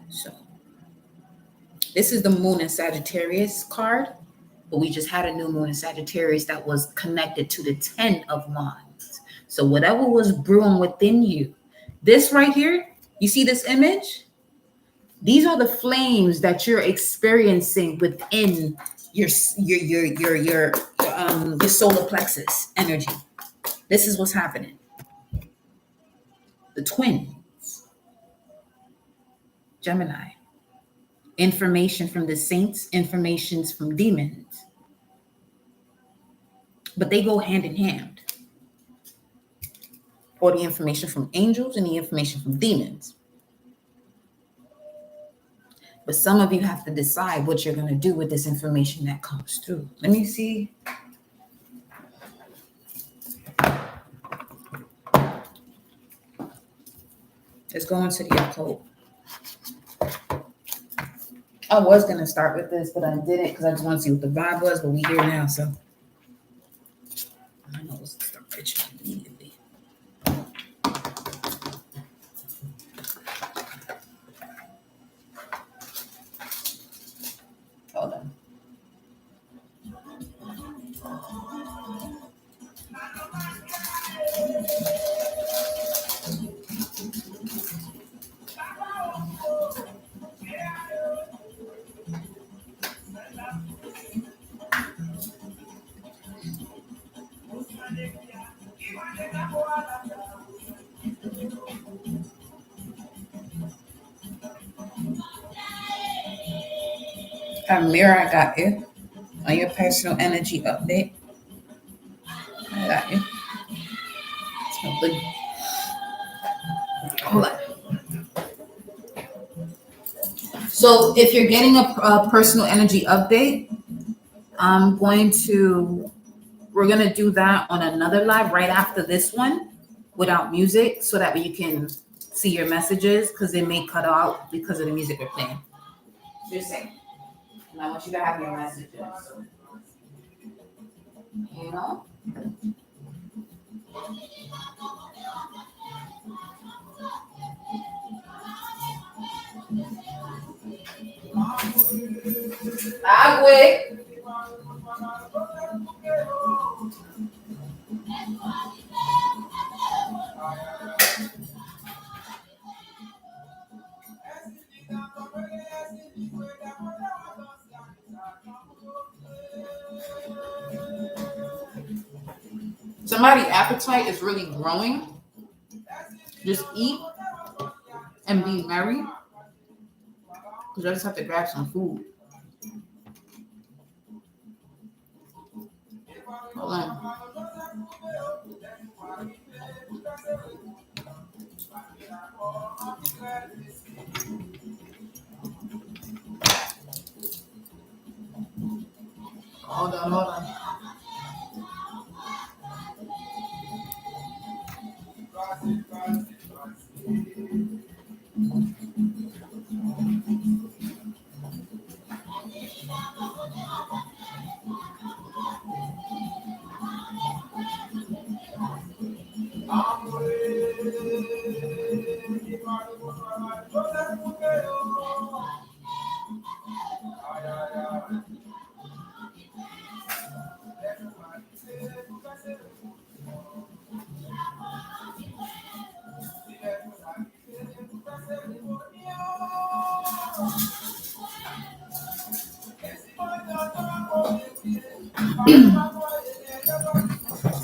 So, this is the Moon in Sagittarius card, but we just had a new Moon in Sagittarius that was connected to the 10 of Wands. So, whatever was brewing within you, this right here, you see this image? These are the flames that you're experiencing within your solar plexus energy. This is what's happening. The twins, Gemini, information from the saints, informations from demons, but they go hand in hand. Or the information from angels and the information from demons. But some of you have to decide what you're going to do with this information that comes through. Let me see. Let's go into the occult. I was going to start with this, but I didn't because I just want to see what the vibe was, but we're here now, so. I know let's start pitching immediately. Hold on. Amira, I got you. On your personal energy update. I got you. Hold on. So if you're getting a personal energy update, we're going to do that on another live right after this one without music so that you can see your messages because they may cut out because of the music we're playing. Just saying. And I want you to have your messages. You know? Agüe. Somebody's appetite is really growing. Just eat and be merry. Because I just have to grab some food. Hold on. Hold on.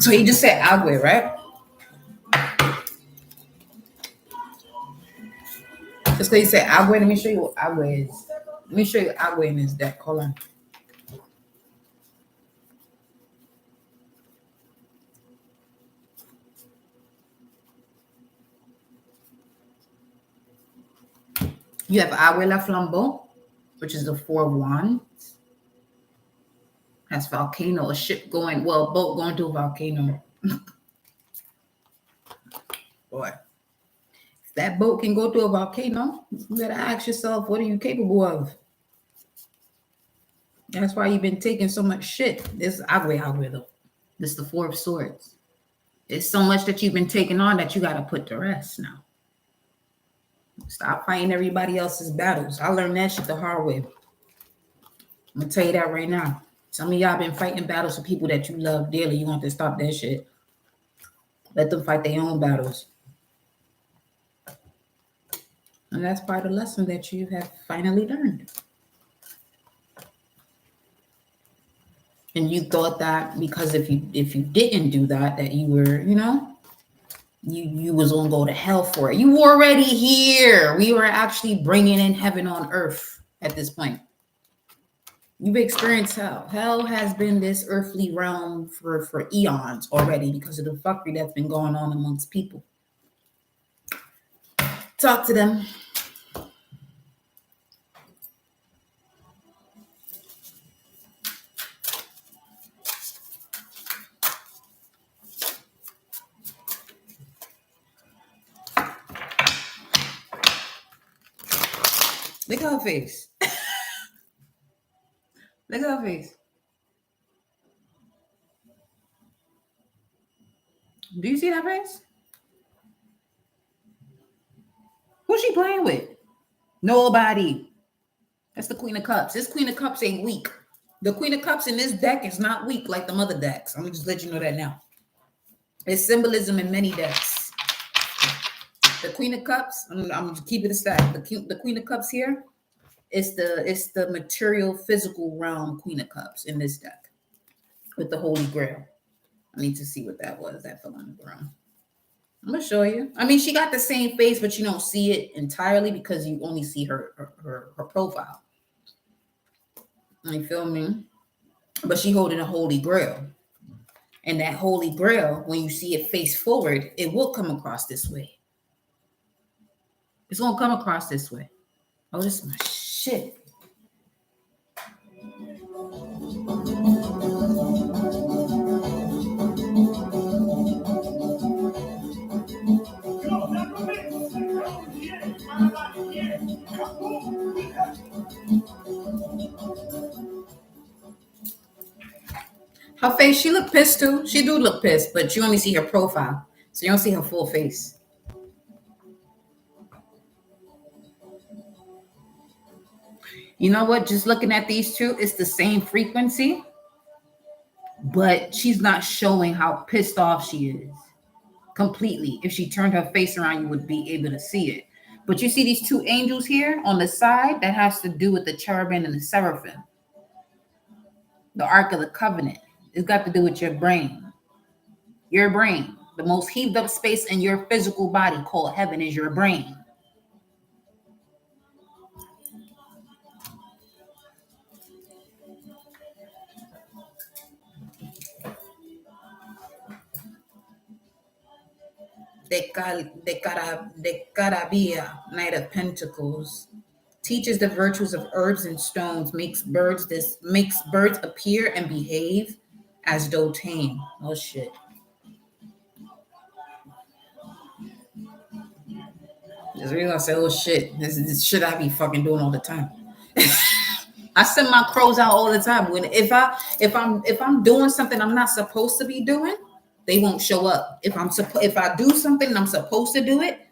So you just said agua, right? Just because you said agua, let me show you what agua is. Let me show you agua in this deck. Hold on. You have Agua La Flambeau, which is the 4 of Wands. That's volcano, a ship going, well, a boat going to a volcano. Boy, if that boat can go to a volcano, you better ask yourself, what are you capable of? That's why you've been taking so much shit. This is Agua though. This is the 4 of Swords. It's so much that you've been taking on that you got to put to rest now. Stop fighting everybody else's battles. I learned that shit the hard way. I'm going to tell you that right now. Some of y'all been fighting battles for people that you love dearly. You want to stop that shit. Let them fight their own battles. And that's part of the lesson that you have finally learned. And you thought that because if you didn't do that, that you were, you was gonna go to hell for it. You were already here. We were actually bringing in heaven on earth at this point. You've experienced hell. Hell has been this earthly realm for eons already because of the fuckery that's been going on amongst people. Talk to them. Look at her face. Look at her face. Do you see that face? Who's she playing with? Nobody. That's the Queen of Cups. This Queen of Cups ain't weak. The Queen of Cups in this deck is not weak like the mother decks. I'm gonna just let you know that now. There's symbolism in many decks. The Queen of Cups, I'm gonna keep it a stack. The Queen of Cups here, it's the material, physical realm Queen of Cups in this deck with the Holy Grail. I need to see what that was that fell on the ground. I'm gonna show you. I mean, she got the same face, but you don't see it entirely because you only see her profile. You feel me? But she holding a Holy Grail. And that Holy Grail, when you see it face forward, it will come across this way. It's gonna come across this way. Oh, this is my shit. Her face, she look pissed too. She do look pissed, but you only see her profile. So you don't see her full face. You know what? Just looking at these two, it's the same frequency, but she's not showing how pissed off she is completely. If she turned her face around, you would be able to see it. But you see these two angels here on the side? That has to do with the cherubim and the seraphim. The Ark of the Covenant. It's got to do with your brain. Your brain. The most heaved up space in your physical body called heaven is your brain. The Carabia, Knight of Pentacles, teaches the virtues of herbs and stones, makes birds appear and behave as though tame. Oh shit. Just really gonna say, oh shit. This shit I be fucking doing all the time. I send my crows out all the time. If I'm doing something I'm not supposed to be doing, they won't show up. If I do something and I'm supposed to do it,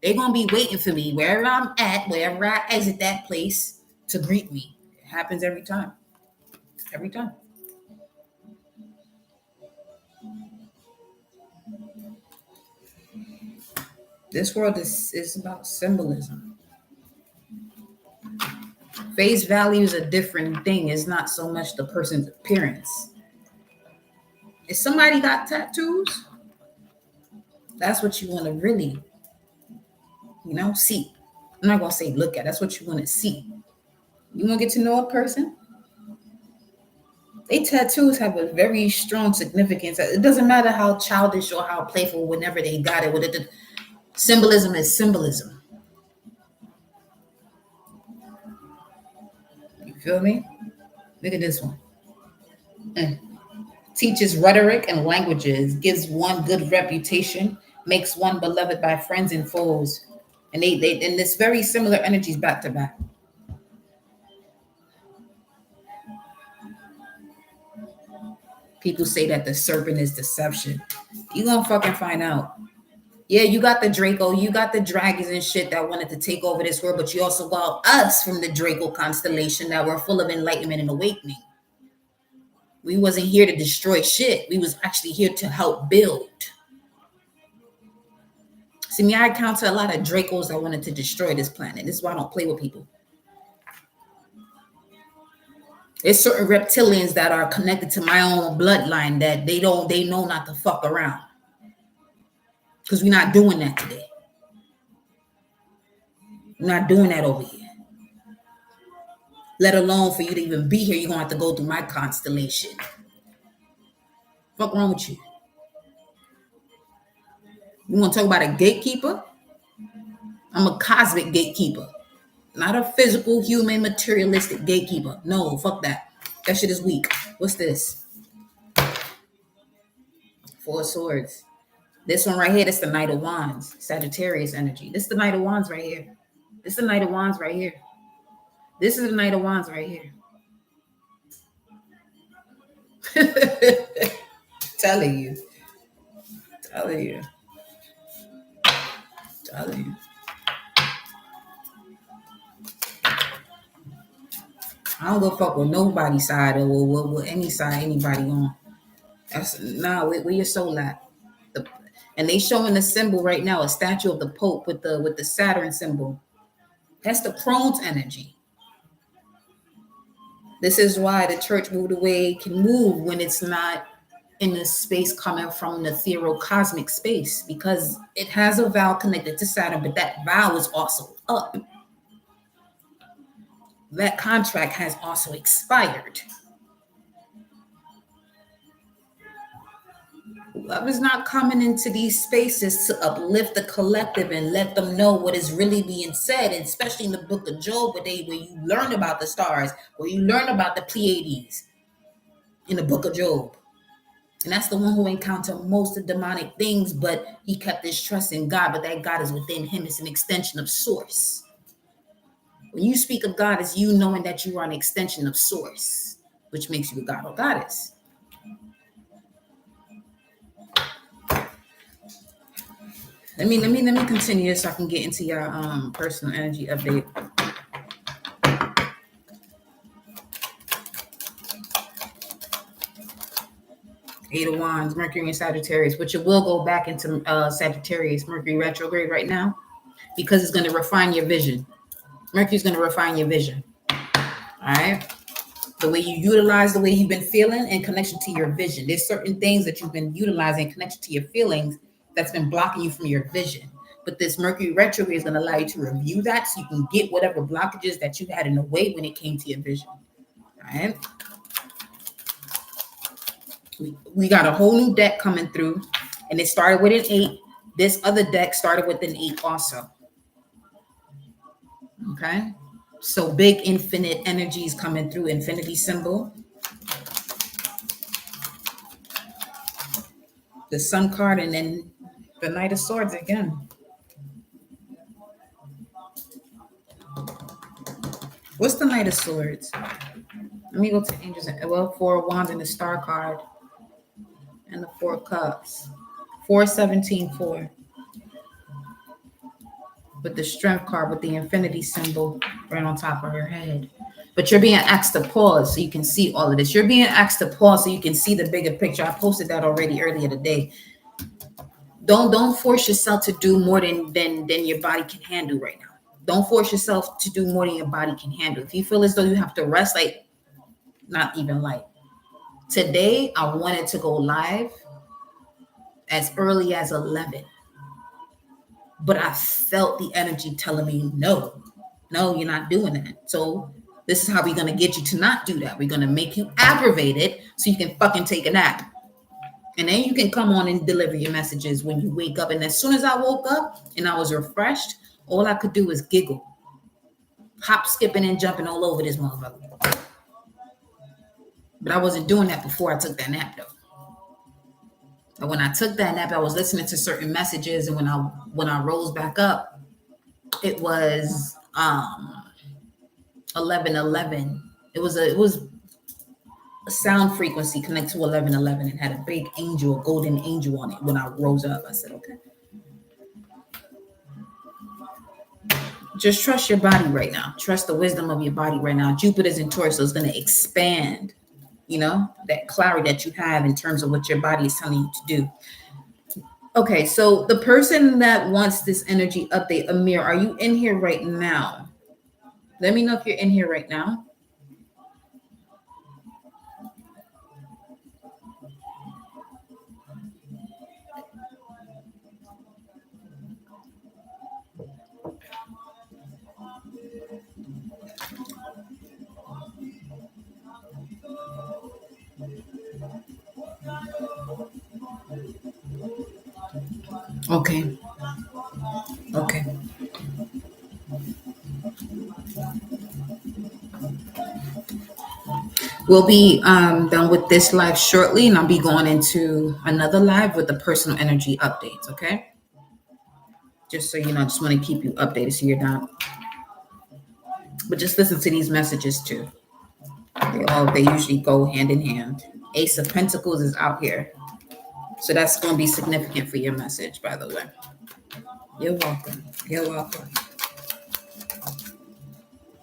they're gonna be waiting for me wherever I'm at, wherever I exit that place to greet me. It happens every time. Every time. This world is about symbolism. Face value is a different thing. It's not so much the person's appearance. If somebody got tattoos, that's what you want to really, see. I'm not going to say look at. That's what you want to see. You want to get to know a person? They tattoos have a very strong significance. It doesn't matter how childish or how playful, whenever they got it. The symbolism is symbolism. You feel me? Look at this one. Teaches rhetoric and languages, gives one good reputation, makes one beloved by friends and foes. And they and it's very similar energies back to back. People say that the serpent is deception. You gonna fucking find out. Yeah, you got the Draco, you got the dragons and shit that wanted to take over this world, but you also got us from the Draco constellation that were full of enlightenment and awakening. We wasn't here to destroy shit. We was actually here to help build. See, me, I encounter a lot of Dracos that wanted to destroy this planet. This is why I don't play with people. There's certain reptilians that are connected to my own bloodline that they know not to fuck around. Because we're not doing that today. We're not doing that over here. Let alone for you to even be here, you're going to have to go through my constellation. Fuck wrong with you? You want to talk about a gatekeeper? I'm a cosmic gatekeeper. Not a physical, human, materialistic gatekeeper. No, fuck that. That shit is weak. What's this? Four of Swords. This one right here, that's the Knight of Wands. Sagittarius energy. This is the Knight of Wands right here. This is the Knight of Wands right here. This is the Knight of Wands right here. Telling you. I don't go fuck with nobody's side or with any side anybody on. That's nah, where your soul at? The, and they showing the symbol right now, a statue of the Pope with the Saturn symbol. That's the Crohn's energy. This is why the church moved away can move when it's not in the space coming from the ethereal cosmic space, because it has a vowel connected to Saturn, but that vowel is also up. That contract has also expired. Love is not coming into these spaces to uplift the collective and let them know what is really being said, and especially in the book of Job, where you learn about the stars, where you learn about the Pleiades in the book of Job. And that's the one who encountered most of demonic things, but he kept his trust in God, but that God is within him. It's an extension of source. When you speak of God, it's you knowing that you are an extension of source, which makes you a god or goddess. Let me continue this so I can get into your personal energy update. Eight of Wands, Mercury and Sagittarius, which it will go back into Sagittarius, Mercury retrograde right now, because it's going to refine your vision. Mercury's going to refine your vision. All right. The way you utilize, the way you've been feeling in connection to your vision. There's certain things that you've been utilizing in connection to your feelings that's been blocking you from your vision. But this Mercury retrograde is going to allow you to review that so you can get whatever blockages that you had in the way when it came to your vision. All right. We got a whole new deck coming through, and it started with an 8. This other deck started with an 8 also. Okay. So big infinite energies coming through, infinity symbol. The Sun card, and then the Knight of Swords again. What's the Knight of Swords? Let me go to Angels. Well, 4 of Wands and the Star card. And the 4 of Cups. 4-17-4. With the Strength card with the infinity symbol right on top of her head. But you're being asked to pause so you can see all of this. You're being asked to pause so you can see the bigger picture. I posted that already earlier today. Don't force yourself to do more than your body can handle right now. Don't force yourself to do more than your body can handle. If you feel as though you have to rest, like, not even like. Today, I wanted to go live as early as 11. But I felt the energy telling me, no, you're not doing that. So this is how we're going to get you to not do that. We're going to make you aggravated so you can fucking take a nap. And then you can come on and deliver your messages when you wake up. And as soon as I woke up and I was refreshed, all I could do was giggle, hop, skipping, and jumping all over this motherfucker. But I wasn't doing that before I took that nap, though. And when I took that nap, I was listening to certain messages, and when I rose back up, it was 11:11. It was a sound frequency connected to 11:11 and had a big angel, a golden angel on it. When I rose up, I said, okay. Just trust your body right now. Trust the wisdom of your body right now. Jupiter's in Taurus, so it's going to expand, that clarity that you have in terms of what your body is telling you to do. Okay, so the person that wants this energy update, Amir, are you in here right now? Let me know if you're in here right now. Okay. We'll be done with this live shortly, and I'll be going into another live with the personal energy updates, okay? Just so you know, I just want to keep you updated so you're not. But just listen to these messages too. They usually go hand in hand. Ace of Pentacles is out here. So that's going to be significant for your message, by the way. You're welcome.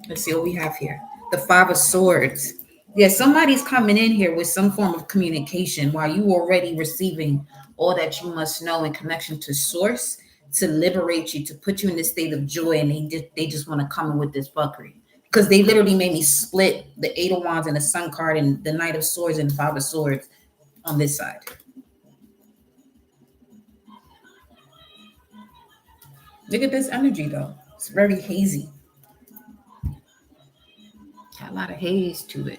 Let's see what we have here. The Five of Swords. Yeah, somebody's coming in here with some form of communication while you already receiving all that you must know in connection to source to liberate you, to put you in this state of joy, and they just want to come in with this fuckery. Because they literally made me split the Eight of Wands and the Sun card and the Knight of Swords and the Five of Swords on this side. Look at this energy though. It's very hazy. Got a lot of haze to it.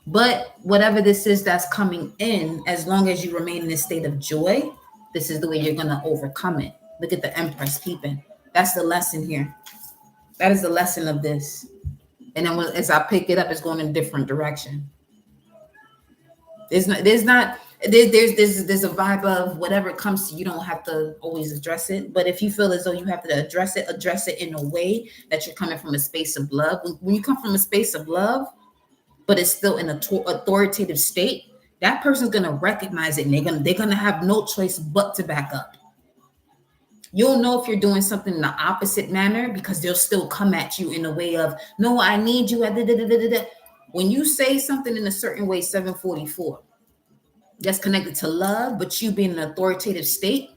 But whatever this is that's coming in, as long as you remain in this state of joy, this is the way you're going to overcome it. Look at the Empress peeping. That's the lesson here. That is the lesson of this. And then as I pick it up, it's going in a different direction. There's a vibe of whatever comes to you, don't have to always address it. But if you feel as though you have to address it in a way that you're coming from a space of love. When you come from a space of love, but it's still in an authoritative state, that person's gonna recognize it, and they're gonna have no choice but to back up. You'll know if you're doing something in the opposite manner because they'll still come at you in a way of, no, I need you. When you say something in a certain way, 744, that's connected to love, but you being in an authoritative state,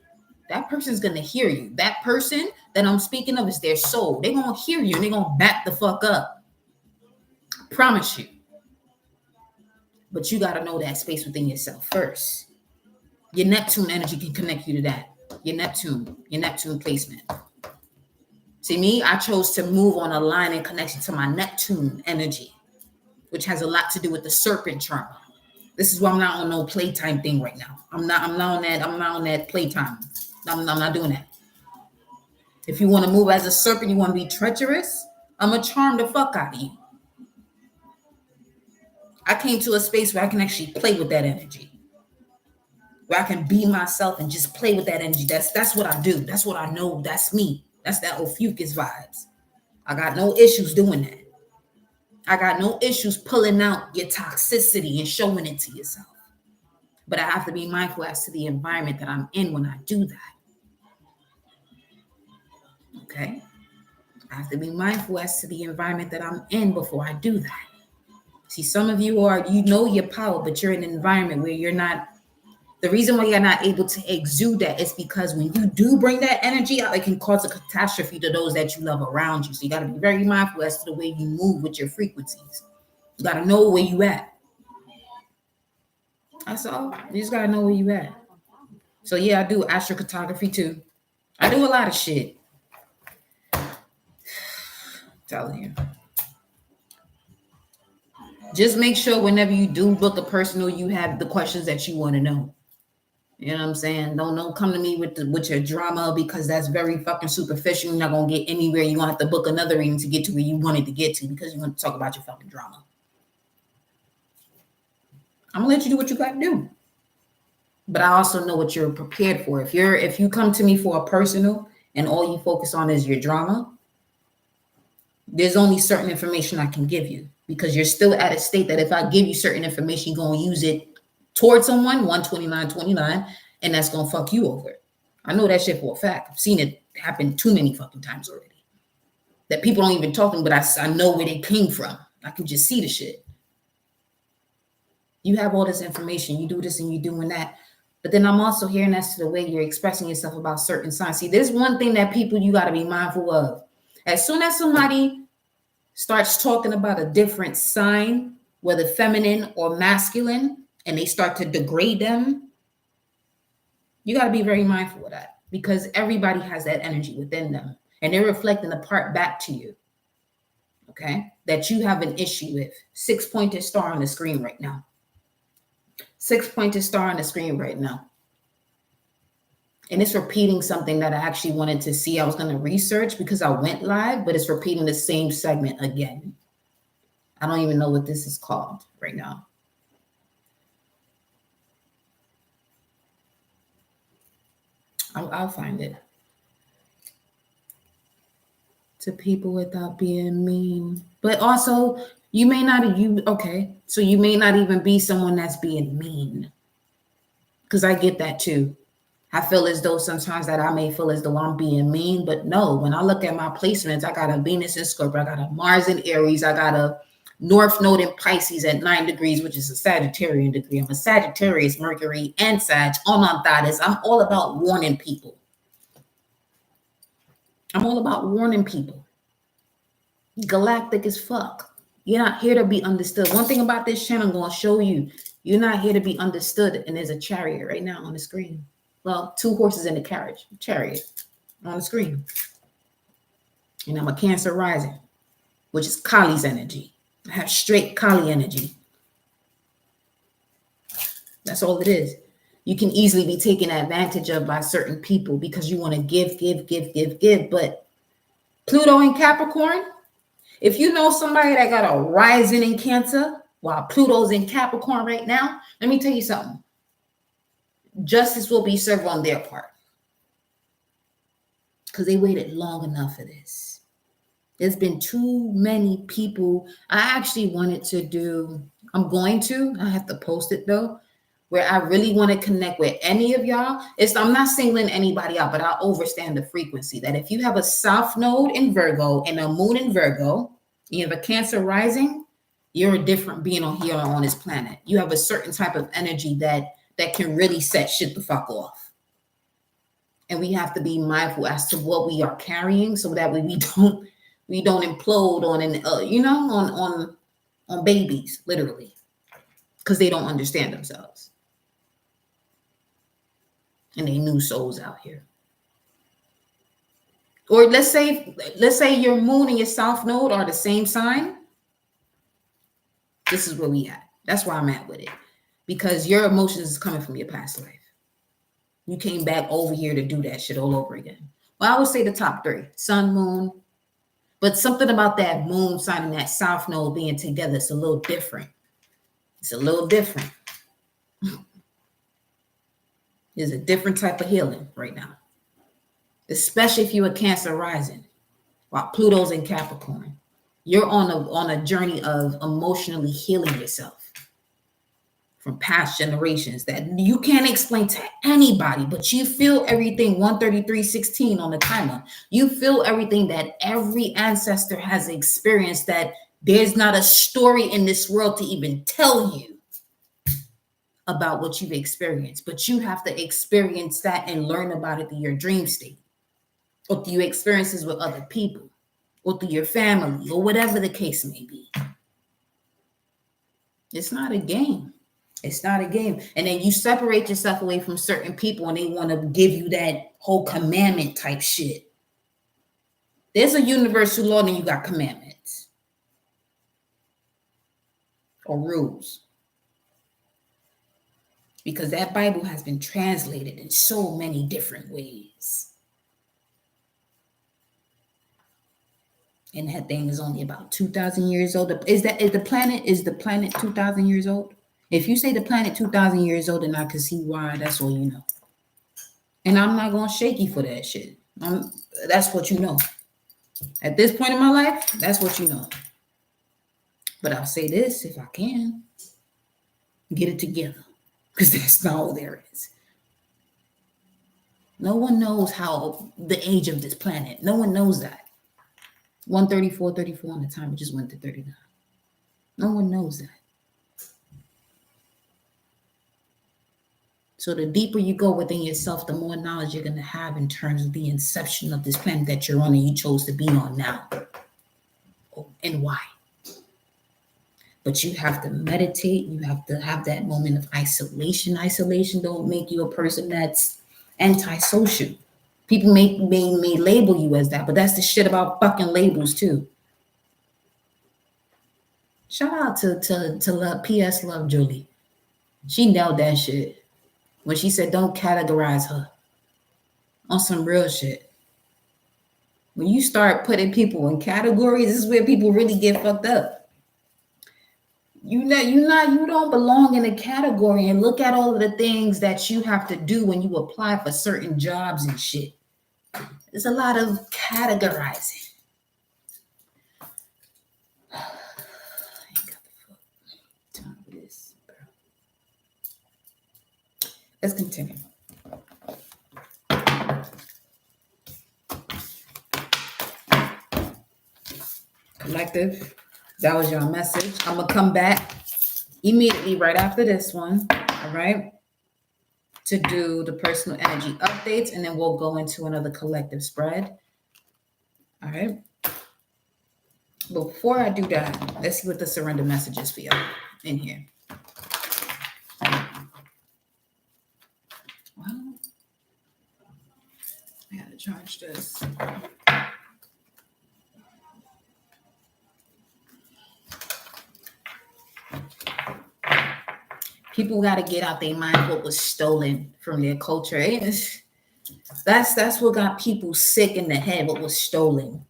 that person's gonna hear you. That person that I'm speaking of is their soul. They're gonna hear you and they're gonna back the fuck up. I promise you. But you got to know that space within yourself first. Your Neptune energy can connect you to that. Your Neptune placement. See me, I chose to move on a line in connection to my Neptune energy, which has a lot to do with the serpent charm. This is why I'm not on no playtime thing right now. I'm not on that playtime. I'm not doing that. If you want to move as a serpent, you want to be treacherous, I'm going to charm the fuck out of you. I came to a space where I can actually play with that energy, where I can be myself and just play with that energy. That's what I do. That's what I know. That's me. That's that Ophiuchus vibes. I got no issues doing that. I got no issues pulling out your toxicity and showing it to yourself. But I have to be mindful as to the environment that I'm in when I do that. Okay? I have to be mindful as to the environment that I'm in before I do that. See, some of you know your power, but you're in an environment where you're not. The reason why you're not able to exude that is because when you do bring that energy out, it can cause a catastrophe to those that you love around you. So you got to be very mindful as to the way you move with your frequencies. You got to know where you at. That's all. You just got to know where you at. So yeah, I do astrocartography too. I do a lot of shit. I'm telling you. Just make sure whenever you do book a personal, you have the questions that you want to know. You know what I'm saying? Don't come to me with your drama, because that's very fucking superficial. You're not going to get anywhere. You're going to have to book another reading to get to where you wanted to get to, because you're going to talk about your fucking drama. I'm going to let you do what you got to do. But I also know what you're prepared for. If you come to me for a personal and all you focus on is your drama, there's only certain information I can give you, because you're still at a state that if I give you certain information, you're going to use it towards someone, 129.29, and that's going to fuck you over. I know that shit for a fact. I've seen it happen too many fucking times already. That people don't even talk to me, but I know where they came from. I can just see the shit. You have all this information. You do this and you're doing that. But then I'm also hearing as to the way you're expressing yourself about certain signs. See, there's one thing that you got to be mindful of. As soon as somebody starts talking about a different sign, whether feminine or masculine, and they start to degrade them, you got to be very mindful of that, because everybody has that energy within them and they're reflecting a part back to you, okay, that you have an issue with. 6-pointed star on the screen right now. 6-pointed star on the screen right now. And it's repeating something that I actually wanted to see. I was going to research because I went live, but it's repeating the same segment again. I don't even know what this is called right now. I'll find it. To people without being mean. But also, you may not even be someone that's being mean. Because I get that too. I feel as though sometimes that I may feel as though I'm being mean, but no, when I look at my placements, I got a Venus in Scorpio, I got a Mars in Aries, I got a North Node in Pisces at 9 degrees, which is a Sagittarian degree. I'm a Sagittarius, Mercury, and Sag. On that is I'm all about warning people. I'm all about warning people. Galactic as fuck. You're not here to be understood. One thing about this channel, I'm going to show you, you're not here to be understood. And there's a chariot right now on the screen. Well, 2 horses in the carriage, chariot on the screen. And I'm a Cancer rising, which is Kali's energy. I have straight Kali energy. That's all it is. You can easily be taken advantage of by certain people because you want to give. But Pluto in Capricorn, if you know somebody that got a rising in Cancer while Pluto's in Capricorn right now, let me tell you something. Justice will be served on their part because they waited long enough for this. There's been too many people. I actually wanted to do, I have to post it though, where I really want to connect with any of y'all. I'm not singling anybody out, but I overstand the frequency that if you have a South Node in Virgo and a Moon in Virgo, you have a Cancer rising, you're a different being on here on this planet. You have a certain type of energy that can really set shit the fuck off. And we have to be mindful as to what we are carrying so that way we don't implode on babies, literally, because they don't understand themselves. And they new souls out here. Or let's say your Moon and your South Node are the same sign. This is where we at. That's where I'm at with it. Because your emotions is coming from your past life. You came back over here to do that shit all over again. Well, I would say the top 3. Sun, Moon. But something about that Moon sign and that South Node being together, it's a little different. It's a little different. There's a different type of healing right now. Especially if you're a Cancer rising, while Pluto's in Capricorn. You're on a journey of emotionally healing yourself from past generations that you can't explain to anybody, but you feel everything 133:16 on the timer. You feel everything that every ancestor has experienced, that there's not a story in this world to even tell you about what you've experienced, but you have to experience that and learn about it through your dream state or through your experiences with other people or through your family or whatever the case may be. It's not a game. It's not a game. And then you separate yourself away from certain people and they want to give you that whole commandment type shit. There's a universal law and you got commandments or rules. Because that Bible has been translated in so many different ways. And that thing is only about 2,000 years old. Is the planet 2,000 years old? If you say the planet 2,000 years old, then I can see why. That's all you know. And I'm not going to shake you for that shit. That's what you know. At this point in my life, that's what you know. But I'll say this, if I can, get it together. Because that's not all there is. No one knows how the age of this planet. No one knows that. 134 on the time. It just went to 39. No one knows that. So the deeper you go within yourself, the more knowledge you're going to have in terms of the inception of this planet that you're on and you chose to be on now. And why? But you have to meditate. You have to have that moment of isolation. Isolation don't make you a person that's antisocial. People may label you as that, but that's the shit about fucking labels too. Shout out to Love, PS Love Julie. She nailed that shit when she said don't categorize her on some real shit. When you start putting people in categories, this is where people really get fucked up. You don't belong in a category, and look at all of the things that you have to do when you apply for certain jobs and shit. There's a lot of categorizing. I ain't got the fuck time for this, bro. Let's continue. Collective, That was your message. I'm going to come back immediately right after this one. All right. To do the personal energy updates, and then we'll go into another collective spread. All right. Before I do that, let's see what the surrender message is for y'all in here. Well, I gotta charge this. People got to get out their mind what was stolen from their culture. That's what got people sick in the head, what was stolen.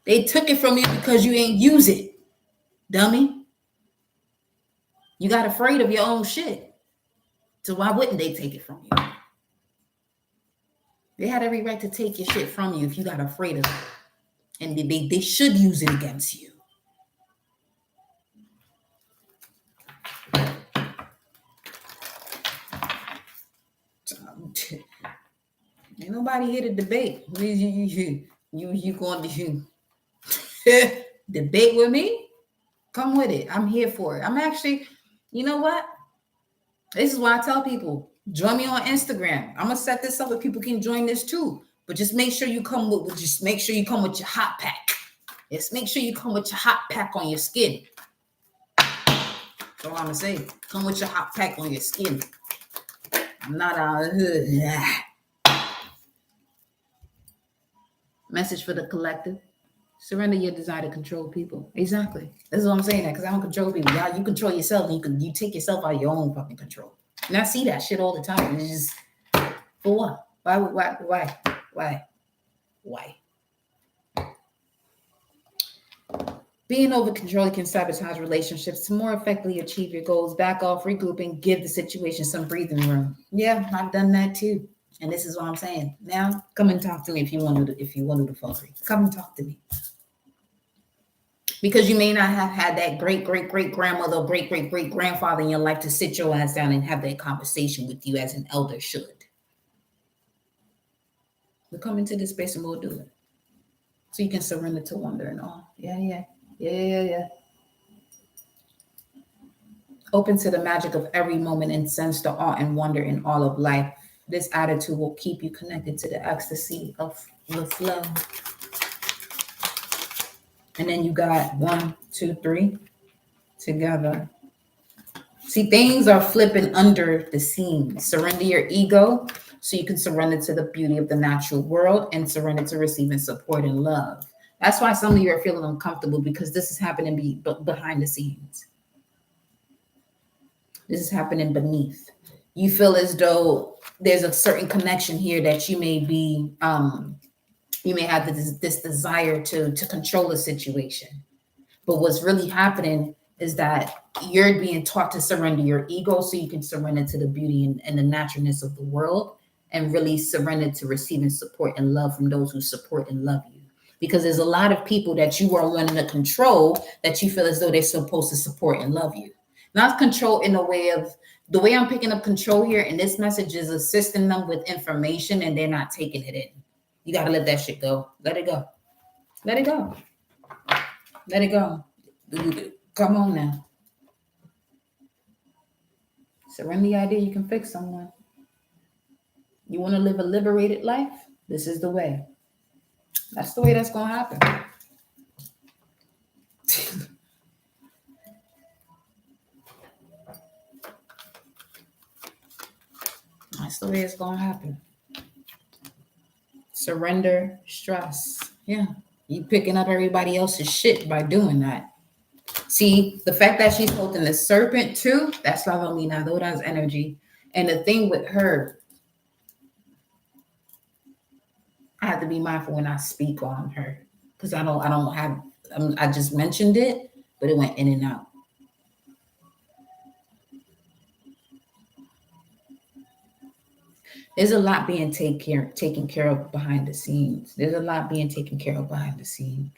They took it from you because you ain't use it, dummy. You got afraid of your own shit. So why wouldn't they take it from you? They had every right to take your shit from you if you got afraid of it. And they should use it against you. Ain't nobody here to debate. You going to debate with me? Come with it. I'm here for it. I'm actually, you know what? This is why I tell people, join me on Instagram. I'm gonna set this up so people can join this too. But just make sure you come with your hot pack. Just make sure you come with your hot pack on your skin. That's all I'm gonna say. Come with your hot pack on your skin. I'm not out of the hood. Message for the collective. Surrender your desire to control people. Exactly. That's what I'm saying. Because I don't control people. Y'all, you control yourself. And you take yourself out of your own fucking control. And I see that shit all the time. It's just, for what? Why? Being over control can sabotage relationships. To more effectively achieve your goals, back off, regroup, and give the situation some breathing room. Yeah, I've done that too. And this is what I'm saying. Now, come and talk to me if you want to fuckery. Come and talk to me. Because you may not have had that great-great-great-grandmother or great-great-great-grandfather in your life to sit your ass down and have that conversation with you as an elder should. We'll come into this space and we'll do it. So you can surrender to wonder and awe. Yeah. Open to the magic of every moment and sense the awe and wonder in all of life. This attitude will keep you connected to the ecstasy of the flow. And then you got 1, 2, 3 together. See, things are flipping under the scenes. Surrender your ego so you can surrender to the beauty of the natural world and surrender to receiving support and love. That's why some of you are feeling uncomfortable, because this is happening behind the scenes. This is happening beneath. You feel as though there's a certain connection here that you may be, you may have this desire to control a situation. But what's really happening is that you're being taught to surrender your ego so you can surrender to the beauty and the naturalness of the world, and really surrender to receiving support and love from those who support and love you. Because there's a lot of people that you are wanting to control that you feel as though they're supposed to support and love you. Not control in a way of, the way I'm picking up control here in this message is assisting them with information and they're not taking it in. You got to let that shit go. Let it go. Let it go. Let it go. Come on now. Surrender the idea you can fix someone. You want to live a liberated life? This is the way. That's the way that's going to happen. That's the way it's going to happen. Surrender stress. Yeah. You picking up everybody else's shit by doing that. See, the fact that she's holding the serpent too, that's Lavamina Dora's energy. And the thing with her, I have to be mindful when I speak on her, because I just mentioned it, but it went in and out. There's a lot being taken care of behind the scenes. There's a lot being taken care of behind the scenes.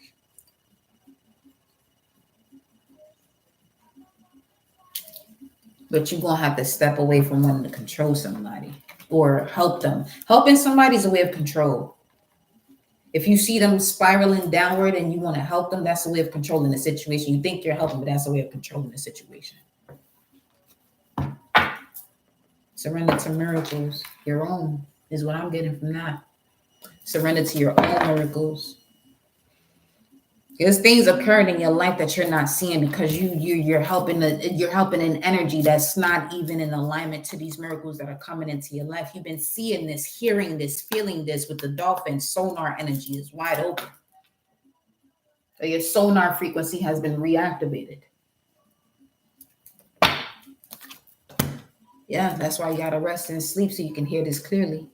But you're going to have to step away from wanting to control somebody or help them. Helping somebody is a way of control. If you see them spiraling downward and you want to help them, that's a way of controlling the situation. You think you're helping, but that's a way of controlling the situation. Surrender to miracles. Your own is what I'm getting from that. Surrender to your own miracles. There's things occurring in your life that you're not seeing because you're helping an energy that's not even in alignment to these miracles that are coming into your life. You've been seeing this, hearing this, feeling this with the dolphin. Sonar energy is wide open. So your sonar frequency has been reactivated. Yeah, that's why you gotta rest and sleep so you can hear this clearly.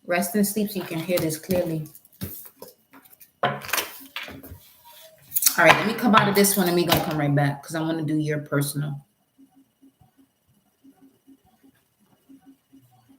Rest and sleep so you can hear this clearly. All right, let me come out of this one and we're gonna come right back because I want to do your personal.